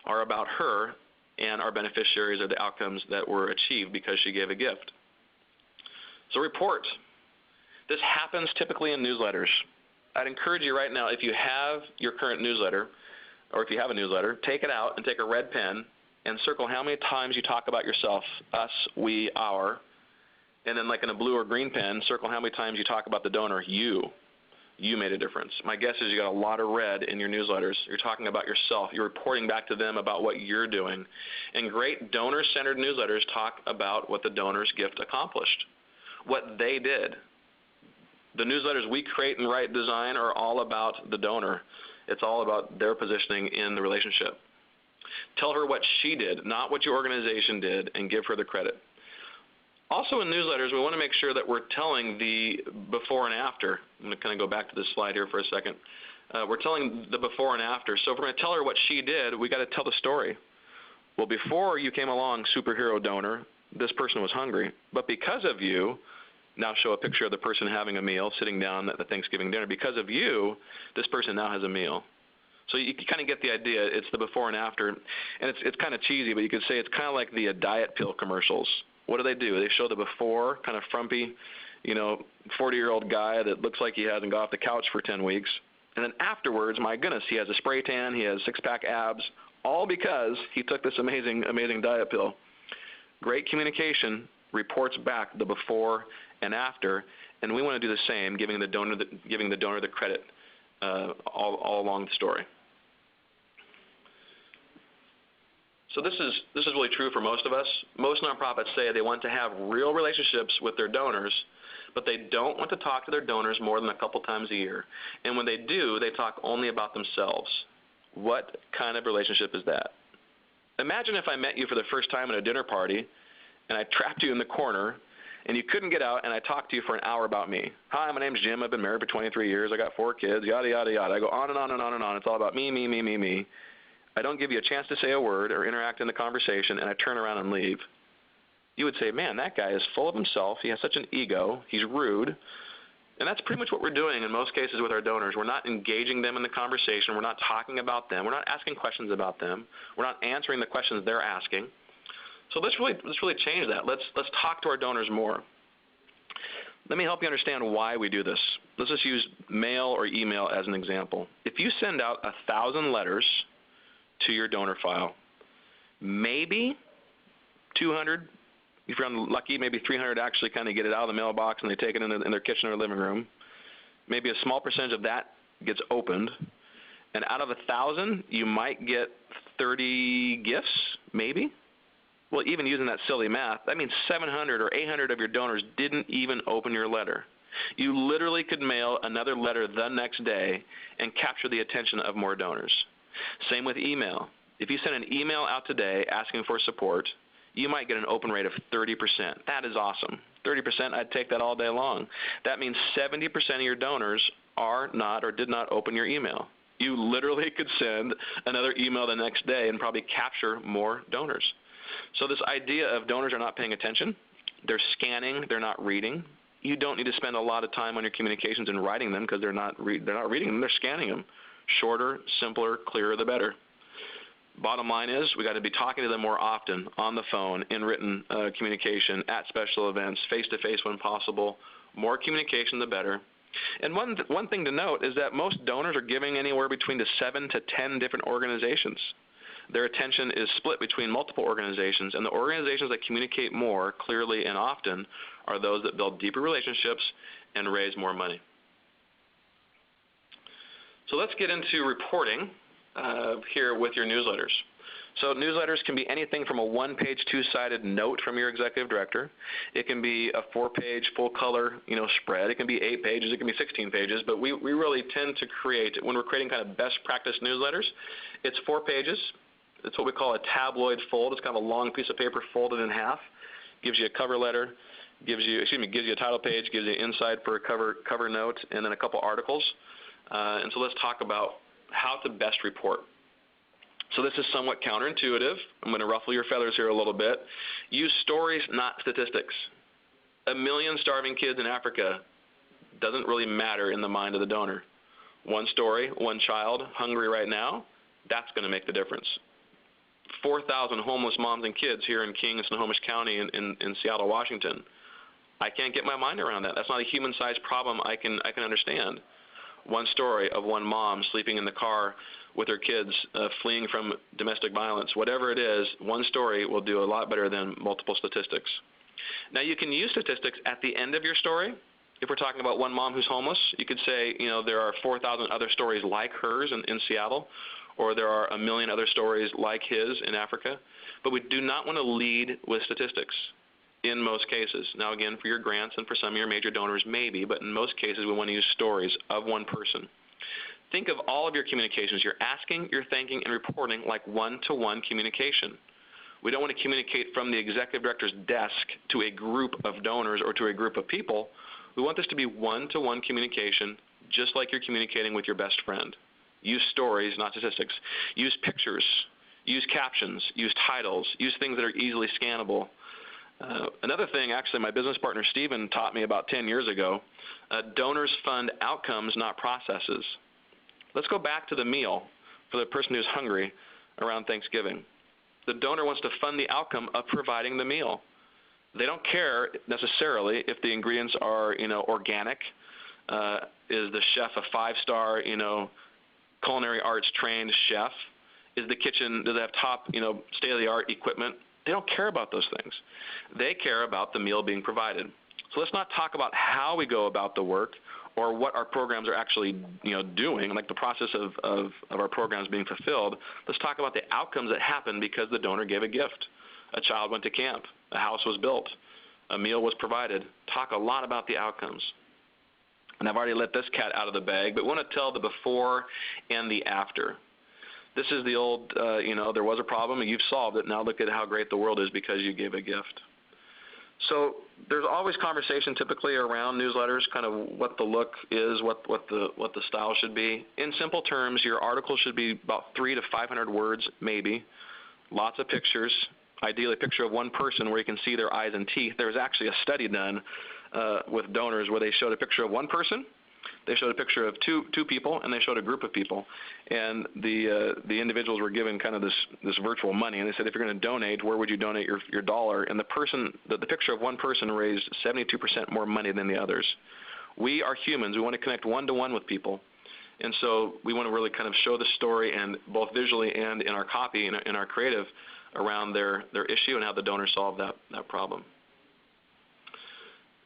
are about her, and our beneficiaries are the outcomes that were achieved because she gave a gift. So report. This happens typically in newsletters. I'd encourage you right now, if you have your current newsletter, or if you have a newsletter, take it out and take a red pen and circle how many times you talk about yourself, us, we, our, and then like in a blue or green pen, circle how many times you talk about the donor, you. You made a difference. My guess is you got a lot of red in your newsletters. You're talking about yourself. You're reporting back to them about what you're doing. And great donor-centered newsletters talk about what the donor's gift accomplished, what they did. The newsletters we create and write design are all about the donor. It's all about their positioning in the relationship. Tell her what she did, not what your organization did, and give her the credit. Also in newsletters, we want to make sure that we're telling the before and after. I'm going to kind of go back to this slide here for a second. We're telling the before and after. So if we're going to tell her what she did, we got to tell the story. Well, before you came along, superhero donor, this person was hungry. But because of you, now show a picture of the person having a meal, sitting down at the Thanksgiving dinner. Because of you, this person now has a meal. So you kind of get the idea. It's the before and after. And it's kind of cheesy, but you could say it's kind of like the diet pill commercials. What do? They show the before, kind of frumpy, 40-year-old guy that looks like he hasn't got off the couch for 10 weeks. And then afterwards, my goodness, he has a spray tan, he has six-pack abs, all because he took this amazing, amazing diet pill. Great communication reports back the before and after, and we want to do the same, giving the donor the credit all along the story. So this is really true for most of us. Most nonprofits say they want to have real relationships with their donors, but they don't want to talk to their donors more than a couple times a year. And when they do, they talk only about themselves. What kind of relationship is that? Imagine if I met you for the first time at a dinner party, and I trapped you in the corner, and you couldn't get out, and I talked to you for an hour about me. Hi, my name's Jim. I've been married for 23 years. I got 4 kids, yada, yada, yada. I go on and on and on and on. It's all about me, me, me, me, me. I don't give you a chance to say a word or interact in the conversation, and I turn around and leave. You would say, man, that guy is full of himself. He has such an ego. He's rude. And that's pretty much what we're doing in most cases with our donors. We're not engaging them in the conversation. We're not talking about them. We're not asking questions about them. We're not answering the questions they're asking. So let's really change that. Let's talk to our donors more. Let me help you understand why we do this. Let's just use mail or email as an example. If you send out 1,000 letters to your donor file, maybe 200, if you're unlucky, maybe 300 actually kind of get it out of the mailbox and they take it in their kitchen or living room. Maybe a small percentage of that gets opened. And out of 1,000, you might get 30 gifts, maybe. Well, even using that silly math, that means 700 or 800 of your donors didn't even open your letter. You literally could mail another letter the next day and capture the attention of more donors. Same with email. If you send an email out today asking for support, you might get an open rate of 30%. That is awesome. 30%, I'd take that all day long. That means 70% of your donors are not or did not open your email. You literally could send another email the next day and probably capture more donors. So this idea of donors are not paying attention, they're scanning, they're not reading. You don't need to spend a lot of time on your communications and writing them because they're not reading them, they're scanning them. Shorter, simpler, clearer, the better. Bottom line is we got to be talking to them more often, on the phone, in written communication, at special events, face-to-face when possible. More communication, the better. And one thing to note is that most donors are giving anywhere between 7 to 10 different organizations. Their attention is split between multiple organizations, and the organizations that communicate more clearly and often are those that build deeper relationships and raise more money. So let's get into reporting here with your newsletters. So newsletters can be anything from a one-page, two-sided note from your executive director. It can be a 4-page, full-color, spread. It can be 8 pages. It can be 16 pages. But we really tend to create, when we're creating kind of best practice newsletters, it's 4 pages. It's what we call a tabloid fold. It's kind of a long piece of paper folded in half. Gives you a cover letter. Gives you a title page. Gives you inside for a cover note, and then a couple articles. And so let's talk about how to best report. So this is somewhat counterintuitive. I'm going to ruffle your feathers here a little bit. Use stories, not statistics. 1 million starving kids in Africa doesn't really matter in the mind of the donor. One story, one child hungry right now, that's going to make the difference. 4,000 homeless moms and kids here in King and Snohomish County in Seattle, Washington. I can't get my mind around that. That's not a human-sized problem I can understand. One story of one mom sleeping in the car with her kids, fleeing from domestic violence. Whatever it is, one story will do a lot better than multiple statistics. Now, you can use statistics at the end of your story. If we're talking about one mom who's homeless, you could say, there are 4,000 other stories like hers in Seattle, or there are 1 million other stories like his in Africa. But we do not want to lead with statistics in most cases. Now, again, for your grants and for some of your major donors, maybe, but in most cases, we want to use stories of one person. Think of all of your communications. You're asking, you're thanking, and reporting like one-to-one communication. We don't want to communicate from the executive director's desk to a group of donors or to a group of people. We want this to be one-to-one communication, just like you're communicating with your best friend. Use stories, not statistics. Use pictures. Use captions. Use titles. Use things that are easily scannable. Another thing, actually, my business partner Stephen taught me about 10 years ago, donors fund outcomes, not processes. Let's go back to the meal for the person who's hungry around Thanksgiving. The donor wants to fund the outcome of providing the meal. They don't care necessarily if the ingredients are, organic. Is the chef a 5-star, culinary arts trained chef? Is the kitchen, does it have top, state-of-the-art equipment? They don't care about those things. They care about the meal being provided. So let's not talk about how we go about the work or what our programs are actually, doing, like the process of our programs being fulfilled. Let's talk about the outcomes that happen because the donor gave a gift. A child went to camp. A house was built. A meal was provided. Talk a lot about the outcomes. And I've already let this cat out of the bag, but we want to tell the before and the after. This is the old, there was a problem and you've solved it. Now look at how great the world is because you gave a gift. So there's always conversation typically around newsletters, kind of what the look is, what the style should be. In simple terms, your article should be about 300 to 500 words, maybe. Lots of pictures, ideally a picture of one person where you can see their eyes and teeth. There was actually a study done with donors where they showed a picture of one person, they showed a picture of two people, and they showed a group of people. And the individuals were given kind of this virtual money, and they said, if you're going to donate, where would you donate your dollar? And the picture of one person raised 72% more money than the others. We are humans. We want to connect one-to-one with people. And so we want to really kind of show the story, and both visually and in our copy, in our creative, around their issue and how the donor solved that problem.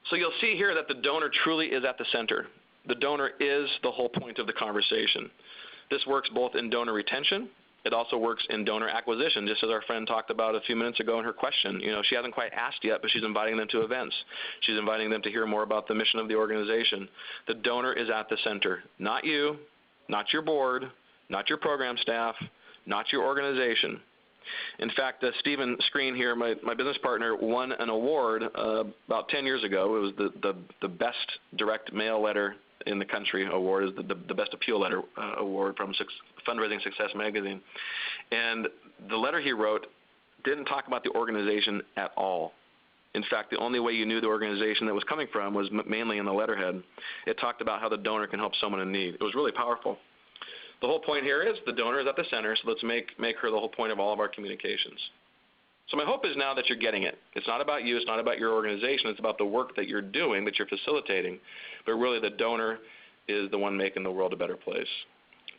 So you'll see here that the donor truly is at the center. The donor is the whole point of the conversation. This works both in donor retention. It also works in donor acquisition, just as our friend talked about a few minutes ago in her question. She hasn't quite asked yet, but she's inviting them to events. She's inviting them to hear more about the mission of the organization. The donor is at the center, not you, not your board, not your program staff, not your organization. In fact, Stephen Screen here, my business partner, won an award about 10 years ago. It was the best direct mail letter in the country award, is the best appeal letter award from Fundraising Success magazine. And the letter he wrote didn't talk about the organization at all. In fact, the only way you knew the organization that was coming from was mainly in the letterhead. It talked about how the donor can help someone in need. It was really powerful. The whole point here is the donor is at the center, so let's make her the whole point of all of our communications. So my hope is now that you're getting it. It's not about you. It's not about your organization. It's about the work that you're doing, that you're facilitating. But really the donor is the one making the world a better place.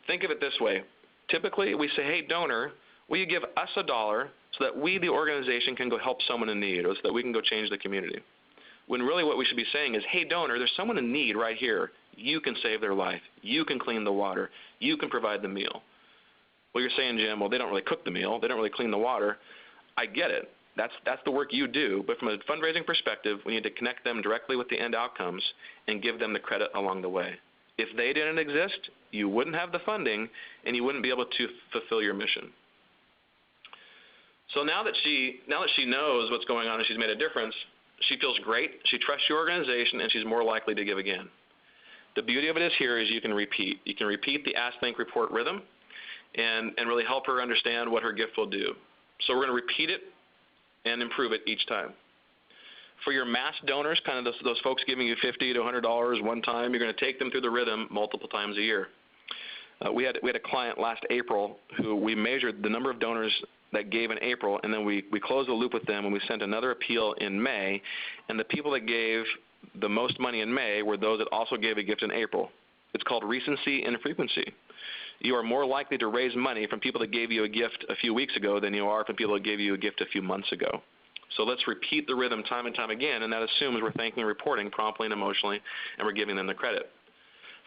Think of it this way. Typically we say, hey, donor, will you give us $1 so that we, the organization, can go help someone in need, or so that we can go change the community? When really what we should be saying is, hey, donor, there's someone in need right here. You can save their life. You can clean the water. You can provide the meal. Well, you're saying, Jim, well, they don't really cook the meal. They don't really clean the water. I get it. That's the work you do. But from a fundraising perspective, we need to connect them directly with the end outcomes and give them the credit along the way. If they didn't exist, you wouldn't have the funding, and you wouldn't be able to fulfill your mission. So now that she knows what's going on and she's made a difference, she feels great, she trusts your organization, and she's more likely to give again. The beauty of it is here is you can repeat. You can repeat the Ask, Thank, Report rhythm and really help her understand what her gift will do. So we're going to repeat it and improve it each time. For your mass donors, kind of those folks giving you $50 to $100 one time, you're going to take them through the rhythm multiple times a year. We had a client last April who we measured the number of donors that gave in April, and then we closed the loop with them, and we sent another appeal in May, and the people that gave the most money in May were those that also gave a gift in April. It's called recency and frequency. You are more likely to raise money from people that gave you a gift a few weeks ago than you are from people that gave you a gift a few months ago. So let's repeat the rhythm time and time again, and that assumes we're thanking and reporting promptly and emotionally, and we're giving them the credit.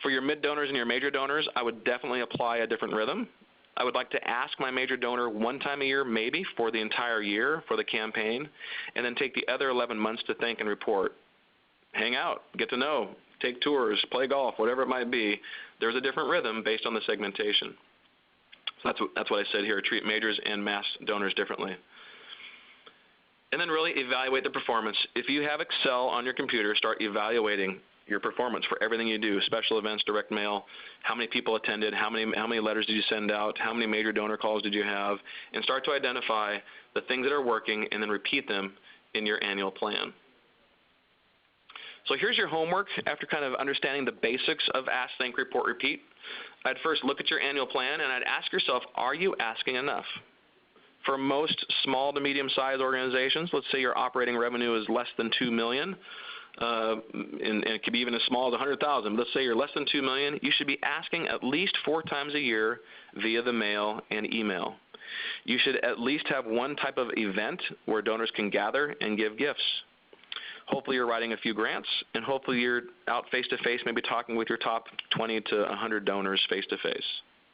For your mid-donors and your major donors, I would definitely apply a different rhythm. I would like to ask my major donor one time a year, maybe, for the entire year for the campaign, and then take the other 11 months to thank and report. Hang out, get to know, take tours, play golf, whatever it might be. There's a different rhythm based on the segmentation. So that's what I said here, treat majors and mass donors differently. And then really evaluate the performance. If you have Excel on your computer, start evaluating your performance for everything you do, special events, direct mail, how many people attended, how many letters did you send out, how many major donor calls did you have, and start to identify the things that are working and then repeat them in your annual plan. So here's your homework after kind of understanding the basics of Ask, Thank, Report, Repeat. I'd first look at your annual plan and I'd ask yourself, are you asking enough? For most small to medium-sized organizations, let's say your operating revenue is less than $2 million, and it could be even as small as $100,000. Let's say you're less than $2 million, you should be asking at least 4 times a year via the mail and email. You should at least have one type of event where donors can gather and give gifts. Hopefully you're writing a few grants, and hopefully you're out face-to-face, maybe talking with your top 20 to 100 donors face-to-face.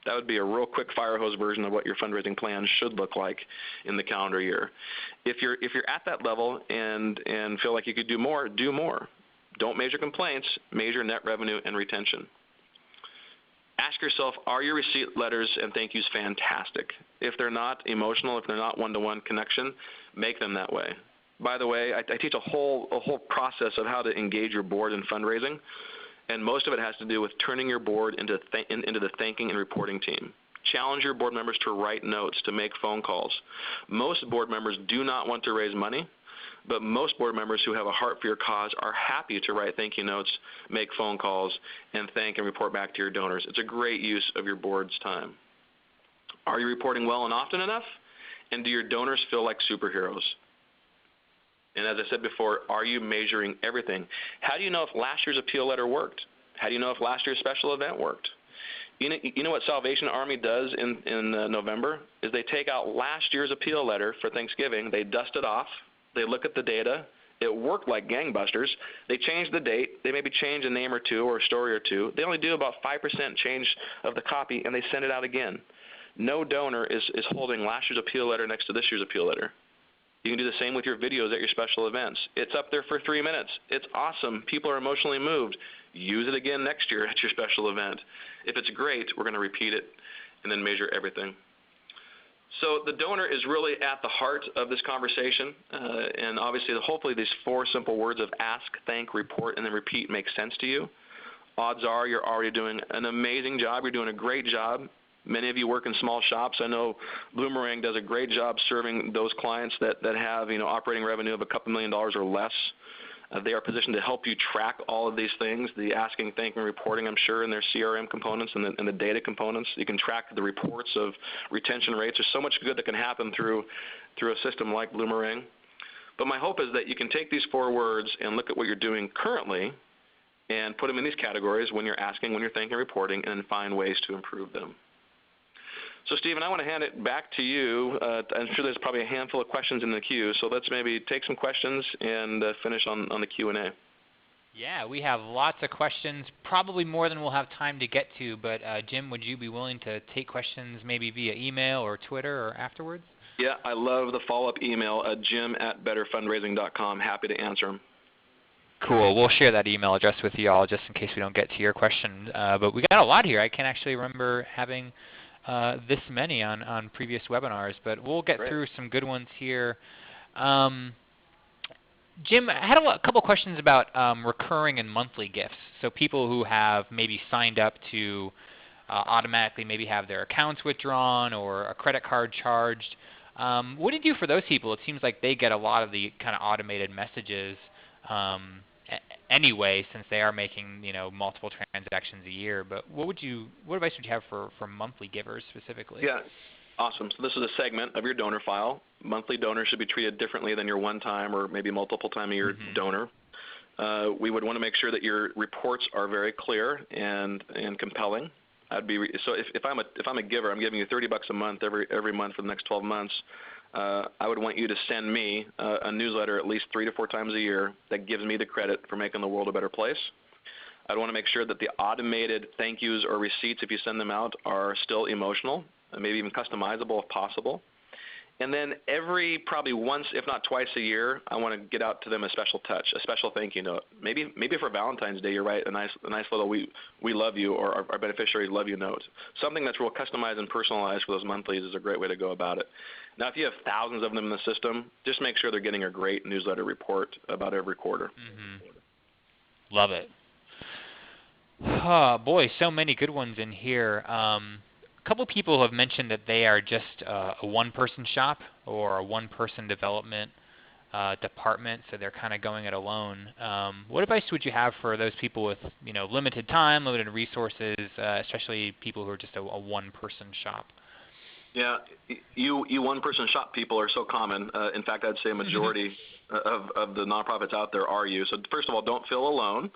That would be a real quick fire hose version of what your fundraising plan should look like in the calendar year. If you're at that level and feel like you could do more, do more. Don't measure complaints, measure net revenue and retention. Ask yourself, are your receipt letters and thank yous fantastic? If they're not emotional, if they're not one-to-one connection, make them that way. By the way, I teach a whole process of how to engage your board in fundraising. And most of it has to do with turning your board into the thanking and reporting team. Challenge your board members to write notes, to make phone calls. Most board members do not want to raise money, but most board members who have a heart for your cause are happy to write thank you notes, make phone calls, and thank and report back to your donors. It's a great use of your board's time. Are you reporting well and often enough? And do your donors feel like superheroes? And as I said before, are you measuring everything? How do you know if last year's appeal letter worked? How do you know if last year's special event worked? You know what Salvation Army does in November? Is they take out last year's appeal letter for Thanksgiving, they dust it off, they look at the data, it worked like gangbusters, they change the date, they maybe change a name or two or a story or two, they only do about 5% change of the copy and they send it out again. No donor is holding last year's appeal letter next to this year's appeal letter. You can do the same with your videos at your special events. It's up there for 3 minutes. It's awesome. People are emotionally moved. Use it again next year at your special event. If it's great, we're going to repeat it and then measure everything. So the donor is really at the heart of this conversation, and obviously, hopefully these 4 simple words of ask, thank, report, and then repeat make sense to you. Odds are you're already doing an amazing job. You're doing a great job. Many of you work in small shops. I know Bloomerang does a great job serving those clients that have operating revenue of a couple $1 million or less. They are positioned to help you track all of these things, the asking, thanking, reporting, I'm sure, in their CRM components and the data components. You can track the reports of retention rates. There's so much good that can happen through a system like Bloomerang. But my hope is that you can take these 4 words and look at what you're doing currently and put them in these categories when you're asking, when you're thanking, reporting, and then find ways to improve them. So, Stephen, I want to hand it back to you. I'm sure there's probably a handful of questions in the queue, so let's maybe take some questions and finish on the Q&A.
Yeah, we have lots of questions, probably more than we'll have time to get to, but Jim, would you be willing to take questions maybe via email or Twitter or afterwards?
Yeah, I love the follow-up email, jim@betterfundraising.com. Happy to answer them.
Cool. We'll share that email address with you all just in case we don't get to your question. But we got a lot here. I can't actually remember having this many on previous webinars, but we'll get through some good ones here. Jim, I had a couple questions about recurring and monthly gifts. So people who have maybe signed up to automatically maybe have their accounts withdrawn or a credit card charged. What do you do for those people? It seems like they get a lot of the kind of automated messages. And anyway, since they are making multiple transactions a year. But what advice would you have for monthly givers specifically?
Yeah, awesome. So this is a segment of your donor file. Monthly donors should be treated differently than your one-time or maybe multiple time a year donor. We would want to make sure that your reports are very clear and compelling. If I'm a giver, I'm giving you $30 a month every month for the next 12 months. I would want you to send me a newsletter at least 3 to 4 times a year that gives me the credit for making the world a better place. I'd want to make sure that the automated thank yous or receipts, if you send them out, are still emotional, and maybe even customizable if possible. And then probably once, if not twice a year, I want to get out to them a special touch, a special thank you note. Maybe for Valentine's Day, you're right, a nice little we love you or our beneficiaries love you note. Something that's real customized and personalized for those monthlies is a great way to go about it. Now, if you have thousands of them in the system, just make sure they're getting a great newsletter report about every quarter.
Love it. Oh, boy, so many good ones in here. A couple people have mentioned that they are just a one-person shop or a one-person development department, so they're kind of going it alone. What advice would you have for those people with limited time, limited resources, especially people who are just a one-person shop?
Yeah, you one-person shop people are so common. In fact, I'd say a majority of the nonprofits out there are you. So first of all, don't feel alone.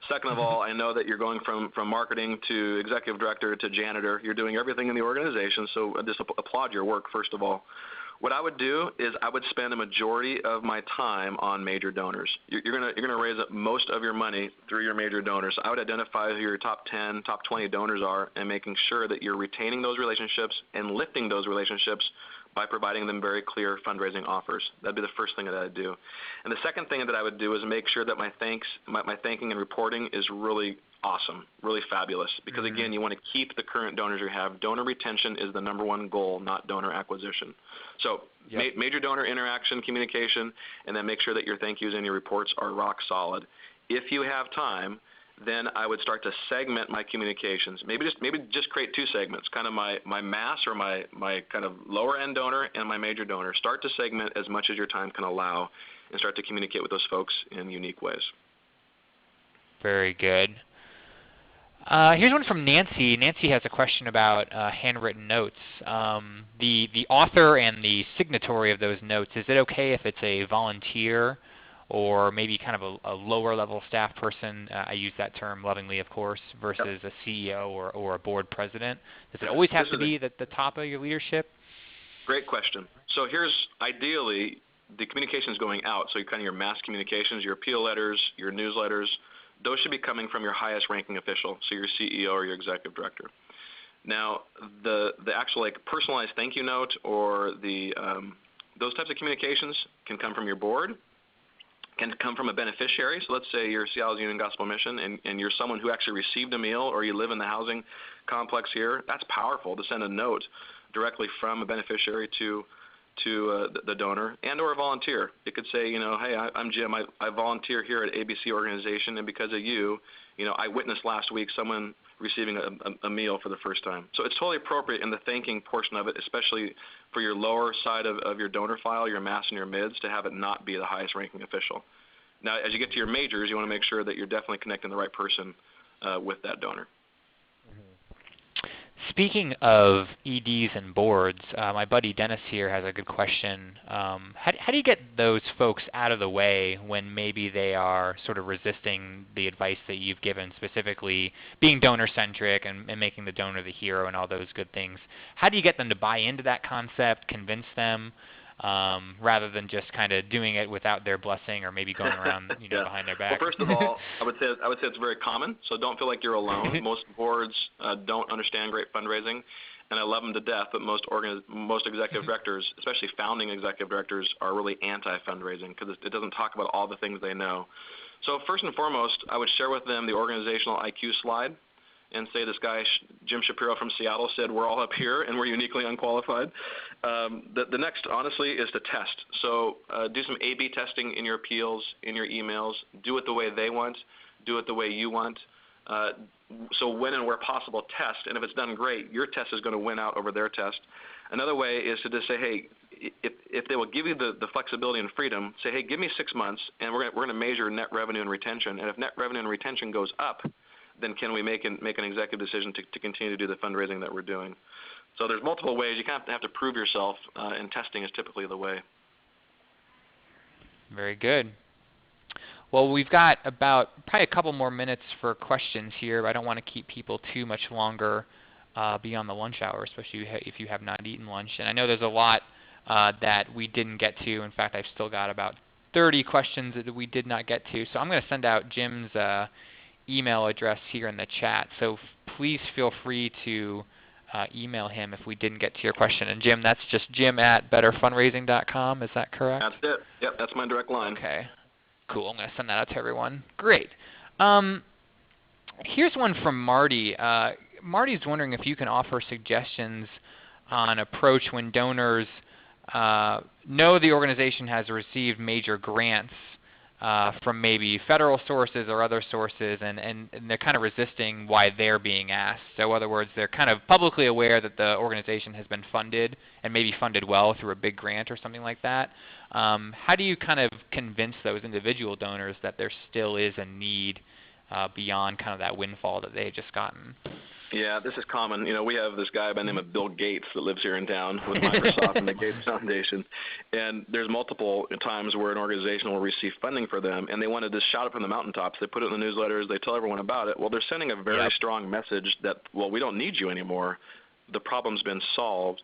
Second of all, I know that you're going from marketing to executive director to janitor. You're doing everything in the organization, so I just applaud your work, first of all. What I would do is I would spend a majority of my time on major donors. You're gonna raise up most of your money through your major donors. I would identify who your top 10, top 20 donors are and making sure that you're retaining those relationships and lifting those relationships by providing them very clear fundraising offers. That'd be the first thing that I'd do. And the second thing that I would do is make sure that my thanking and reporting is really awesome, really fabulous. Because again, you want to keep the current donors you have. Donor retention is the number one goal, not donor acquisition. So major donor interaction, communication, and then make sure that your thank yous and your reports are rock solid. If you have time, then I would start to segment my communications. Maybe just create 2 segments, kind of my mass or my kind of lower end donor and my major donor. Start to segment as much as your time can allow and start to communicate with those folks in unique ways.
Very good. Here's one from Nancy. Nancy has a question about handwritten notes. The author and the signatory of those notes, is it okay if it's a volunteer or maybe kind of a lower level staff person, I use that term lovingly, of course, versus a CEO or a board president? Does it always have to be at the top of your leadership?
Great question. So here's ideally the communications going out, so kind of your mass communications, your appeal letters, your newsletters, those should be coming from your highest ranking official, so your CEO or your executive director. Now, the actual personalized thank you note or those types of communications can come from your board, can come from a beneficiary. So let's say you're Seattle's Union Gospel Mission and you're someone who actually received a meal or you live in the housing complex here. That's powerful to send a note directly from a beneficiary to the donor and or a volunteer. It could say, hey, I'm Jim. I volunteer here at ABC organization, and because of you, I witnessed last week someone receiving a meal for the first time. So it's totally appropriate in the thanking portion of it, especially for your lower side of your donor file, your mass and your mids, to have it not be the highest ranking official. Now, as you get to your majors, you want to make sure that you're definitely connecting the right person with that donor.
Speaking of EDs and boards, my buddy Dennis here has a good question. How do you get those folks out of the way when maybe they are sort of resisting the advice that you've given, specifically being donor-centric and making the donor the hero and all those good things? How do you get them to buy into that concept, convince them, rather than just kind of doing it without their blessing or maybe going around behind their back?
Well, first of all, I would say it's very common, so don't feel like you're alone. Most boards don't understand great fundraising, and I love them to death, but most executive directors, especially founding executive directors, are really anti-fundraising because it doesn't talk about all the things they know. So first and foremost, I would share with them the organizational IQ slide and say this guy, Jim Shapiro from Seattle, said we're all up here and we're uniquely unqualified. The next, honestly, is to test. So do some A/B testing in your appeals, in your emails. Do it the way they want. Do it the way you want. So when and where possible, test. And if it's done great, your test is going to win out over their test. Another way is to just say, hey, if they will give you the flexibility and freedom, say, hey, give me 6 months, and we're going to measure net revenue and retention. And if net revenue and retention goes up, then can we make an executive decision to continue to do the fundraising that we're doing? So there's multiple ways. You kind of have to prove yourself, and testing is typically the way.
Very good. Well, we've got about probably a couple more minutes for questions here, but I don't want to keep people too much longer beyond the lunch hour, especially if you have not eaten lunch. And I know there's a lot that we didn't get to. In fact, I've still got about 30 questions that we did not get to. So I'm going to send out Jim's email address here in the chat. So please feel free to email him if we didn't get to your question. And Jim, that's just jim@betterfundraising.com. Is that correct?
That's it. Yep, that's my direct line.
Okay. Cool. I'm going to send that out to everyone. Great. Here's one from Marty. Marty's wondering if you can offer suggestions on approach when donors know the organization has received major grants from maybe federal sources or other sources, and they're kind of resisting why they're being asked. So in other words, they're kind of publicly aware that the organization has been funded and maybe funded well through a big grant or something like that. How do you kind of convince those individual donors that there still is a need beyond kind of that windfall that they've just gotten?
Yeah, this is common. We have this guy by the name of Bill Gates that lives here in town with Microsoft and the Gates Foundation. And there's multiple times where an organization will receive funding for them, and they want to just shout it from the mountaintops. They put it in the newsletters. They tell everyone about it. Well, they're sending a very strong message that, well, we don't need you anymore. The problem's been solved.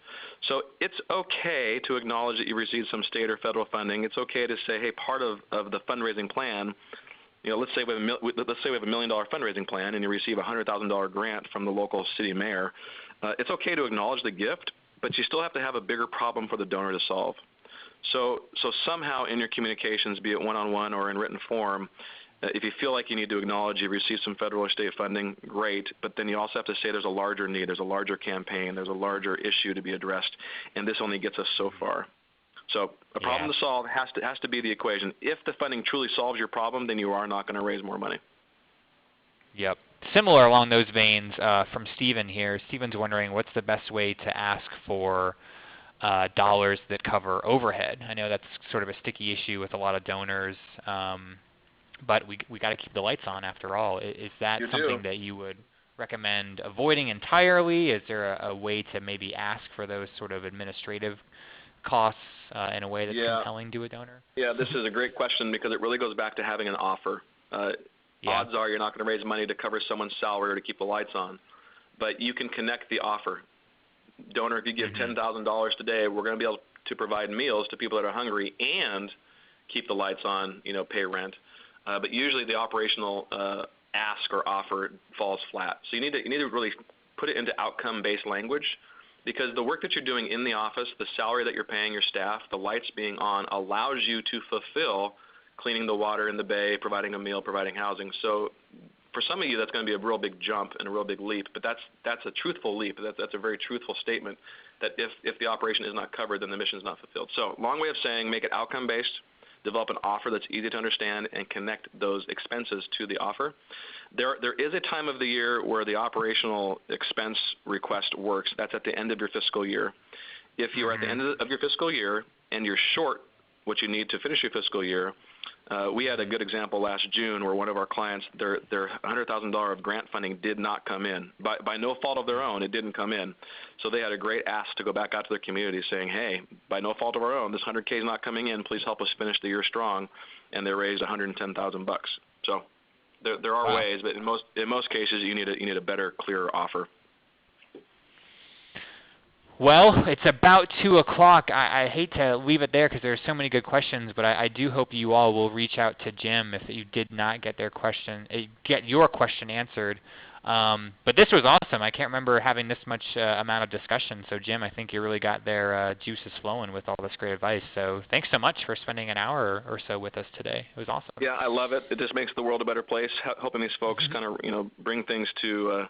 So it's okay to acknowledge that you received some state or federal funding. It's okay to say, hey, part of the fundraising plan, let's say we have a $1 million fundraising plan and you receive a $100,000 grant from the local city mayor. It's okay to acknowledge the gift, but you still have to have a bigger problem for the donor to solve. So somehow in your communications, be it one-on-one or in written form, if you feel like you need to acknowledge you received some federal or state funding, great, but then you also have to say there's a larger need, there's a larger campaign, there's a larger issue to be addressed, and this only gets us so far. So a problem to solve has to be the equation. If the funding truly solves your problem, then you are not going to raise more money.
Yep. Similar along those veins from Stephen here. Stephen's wondering what's the best way to ask for dollars that cover overhead. I know that's sort of a sticky issue with a lot of donors, but we got to keep the lights on after all. Is that something that you would recommend avoiding entirely? Is there a way to maybe ask for those sort of administrative costs in a way that's compelling to a donor?
Yeah, this is a great question because it really goes back to having an offer. Odds are you're not going to raise money to cover someone's salary or to keep the lights on, but you can connect the offer. Donor, if you give $10,000 today, we're going to be able to provide meals to people that are hungry and keep the lights on, pay rent. But usually the operational ask or offer falls flat. So you need to really put it into outcome-based language, because the work that you're doing in the office, the salary that you're paying your staff, the lights being on, allows you to fulfill cleaning the water in the bay, providing a meal, providing housing. So for some of you, that's going to be a real big jump and a real big leap, but that's a truthful leap. That's a very truthful statement that if the operation is not covered, then the mission is not fulfilled. So long way of saying, make it outcome-based, develop an offer that's easy to understand, and connect those expenses to the offer. There is a time of the year where the operational expense request works. That's at the end of your fiscal year. If you're at the end of your fiscal year and you're short what you need to finish your fiscal year, we had a good example last June where one of our clients, their $100,000 of grant funding did not come in. By no fault of their own, it didn't come in. So they had a great ask to go back out to their community saying, hey, by no fault of our own, this $100K is not coming in. Please help us finish the year strong. And they raised $110,000. So there are ways, but in most cases, you need a better, clearer offer.
Well, it's about 2 o'clock. I hate to leave it there because there are so many good questions, but I do hope you all will reach out to Jim if you did not get your question answered. But this was awesome. I can't remember having this much amount of discussion. So, Jim, I think you really got their juices flowing with all this great advice. So thanks so much for spending an hour or so with us today. It was awesome.
Yeah, I love it. It just makes the world a better place, helping these folks kind of bring things to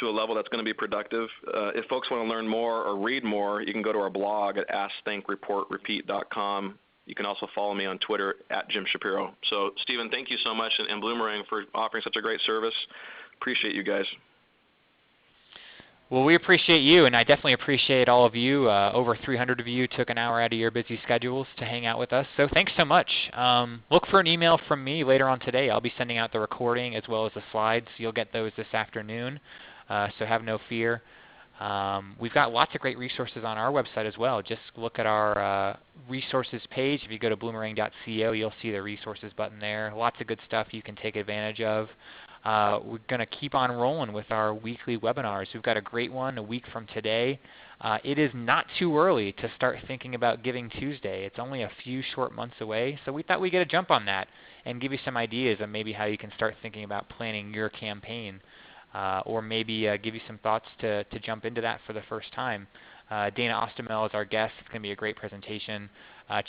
a level that's going to be productive. If folks want to learn more or read more, you can go to our blog at askthinkreportrepeat.com. You can also follow me on Twitter at Jim Shapiro. So, Stephen, thank you so much, and Bloomerang for offering such a great service. Appreciate you guys.
Well, we appreciate you, and I definitely appreciate all of you. Over 300 of you took an hour out of your busy schedules to hang out with us, so thanks so much. Look for an email from me later on today. I'll be sending out the recording as well as the slides. You'll get those this afternoon, so have no fear. We've got lots of great resources on our website as well. Just look at our resources page. If you go to bloomerang.co, you'll see the resources button there. Lots of good stuff you can take advantage of. We're going to keep on rolling with our weekly webinars. We've got a great one a week from today. It is not too early to start thinking about Giving Tuesday. It's only a few short months away, so we thought we'd get a jump on that and give you some ideas on maybe how you can start thinking about planning your campaign. Or maybe give you some thoughts to jump into that for the first time. Dana Ostemel is our guest. It's going to be a great presentation.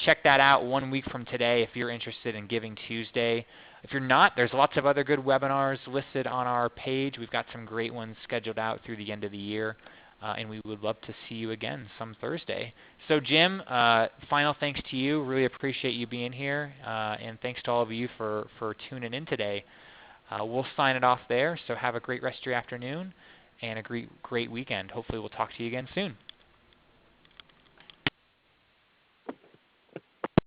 Check that out 1 week from today if you're interested in Giving Tuesday. If you're not, there's lots of other good webinars listed on our page. We've got some great ones scheduled out through the end of the year, and we would love to see you again some Thursday. So Jim, final thanks to you. Really appreciate you being here, and thanks to all of you for tuning in today. We'll sign it off there, so have a great rest of your afternoon and a great weekend. Hopefully we'll talk to you again soon.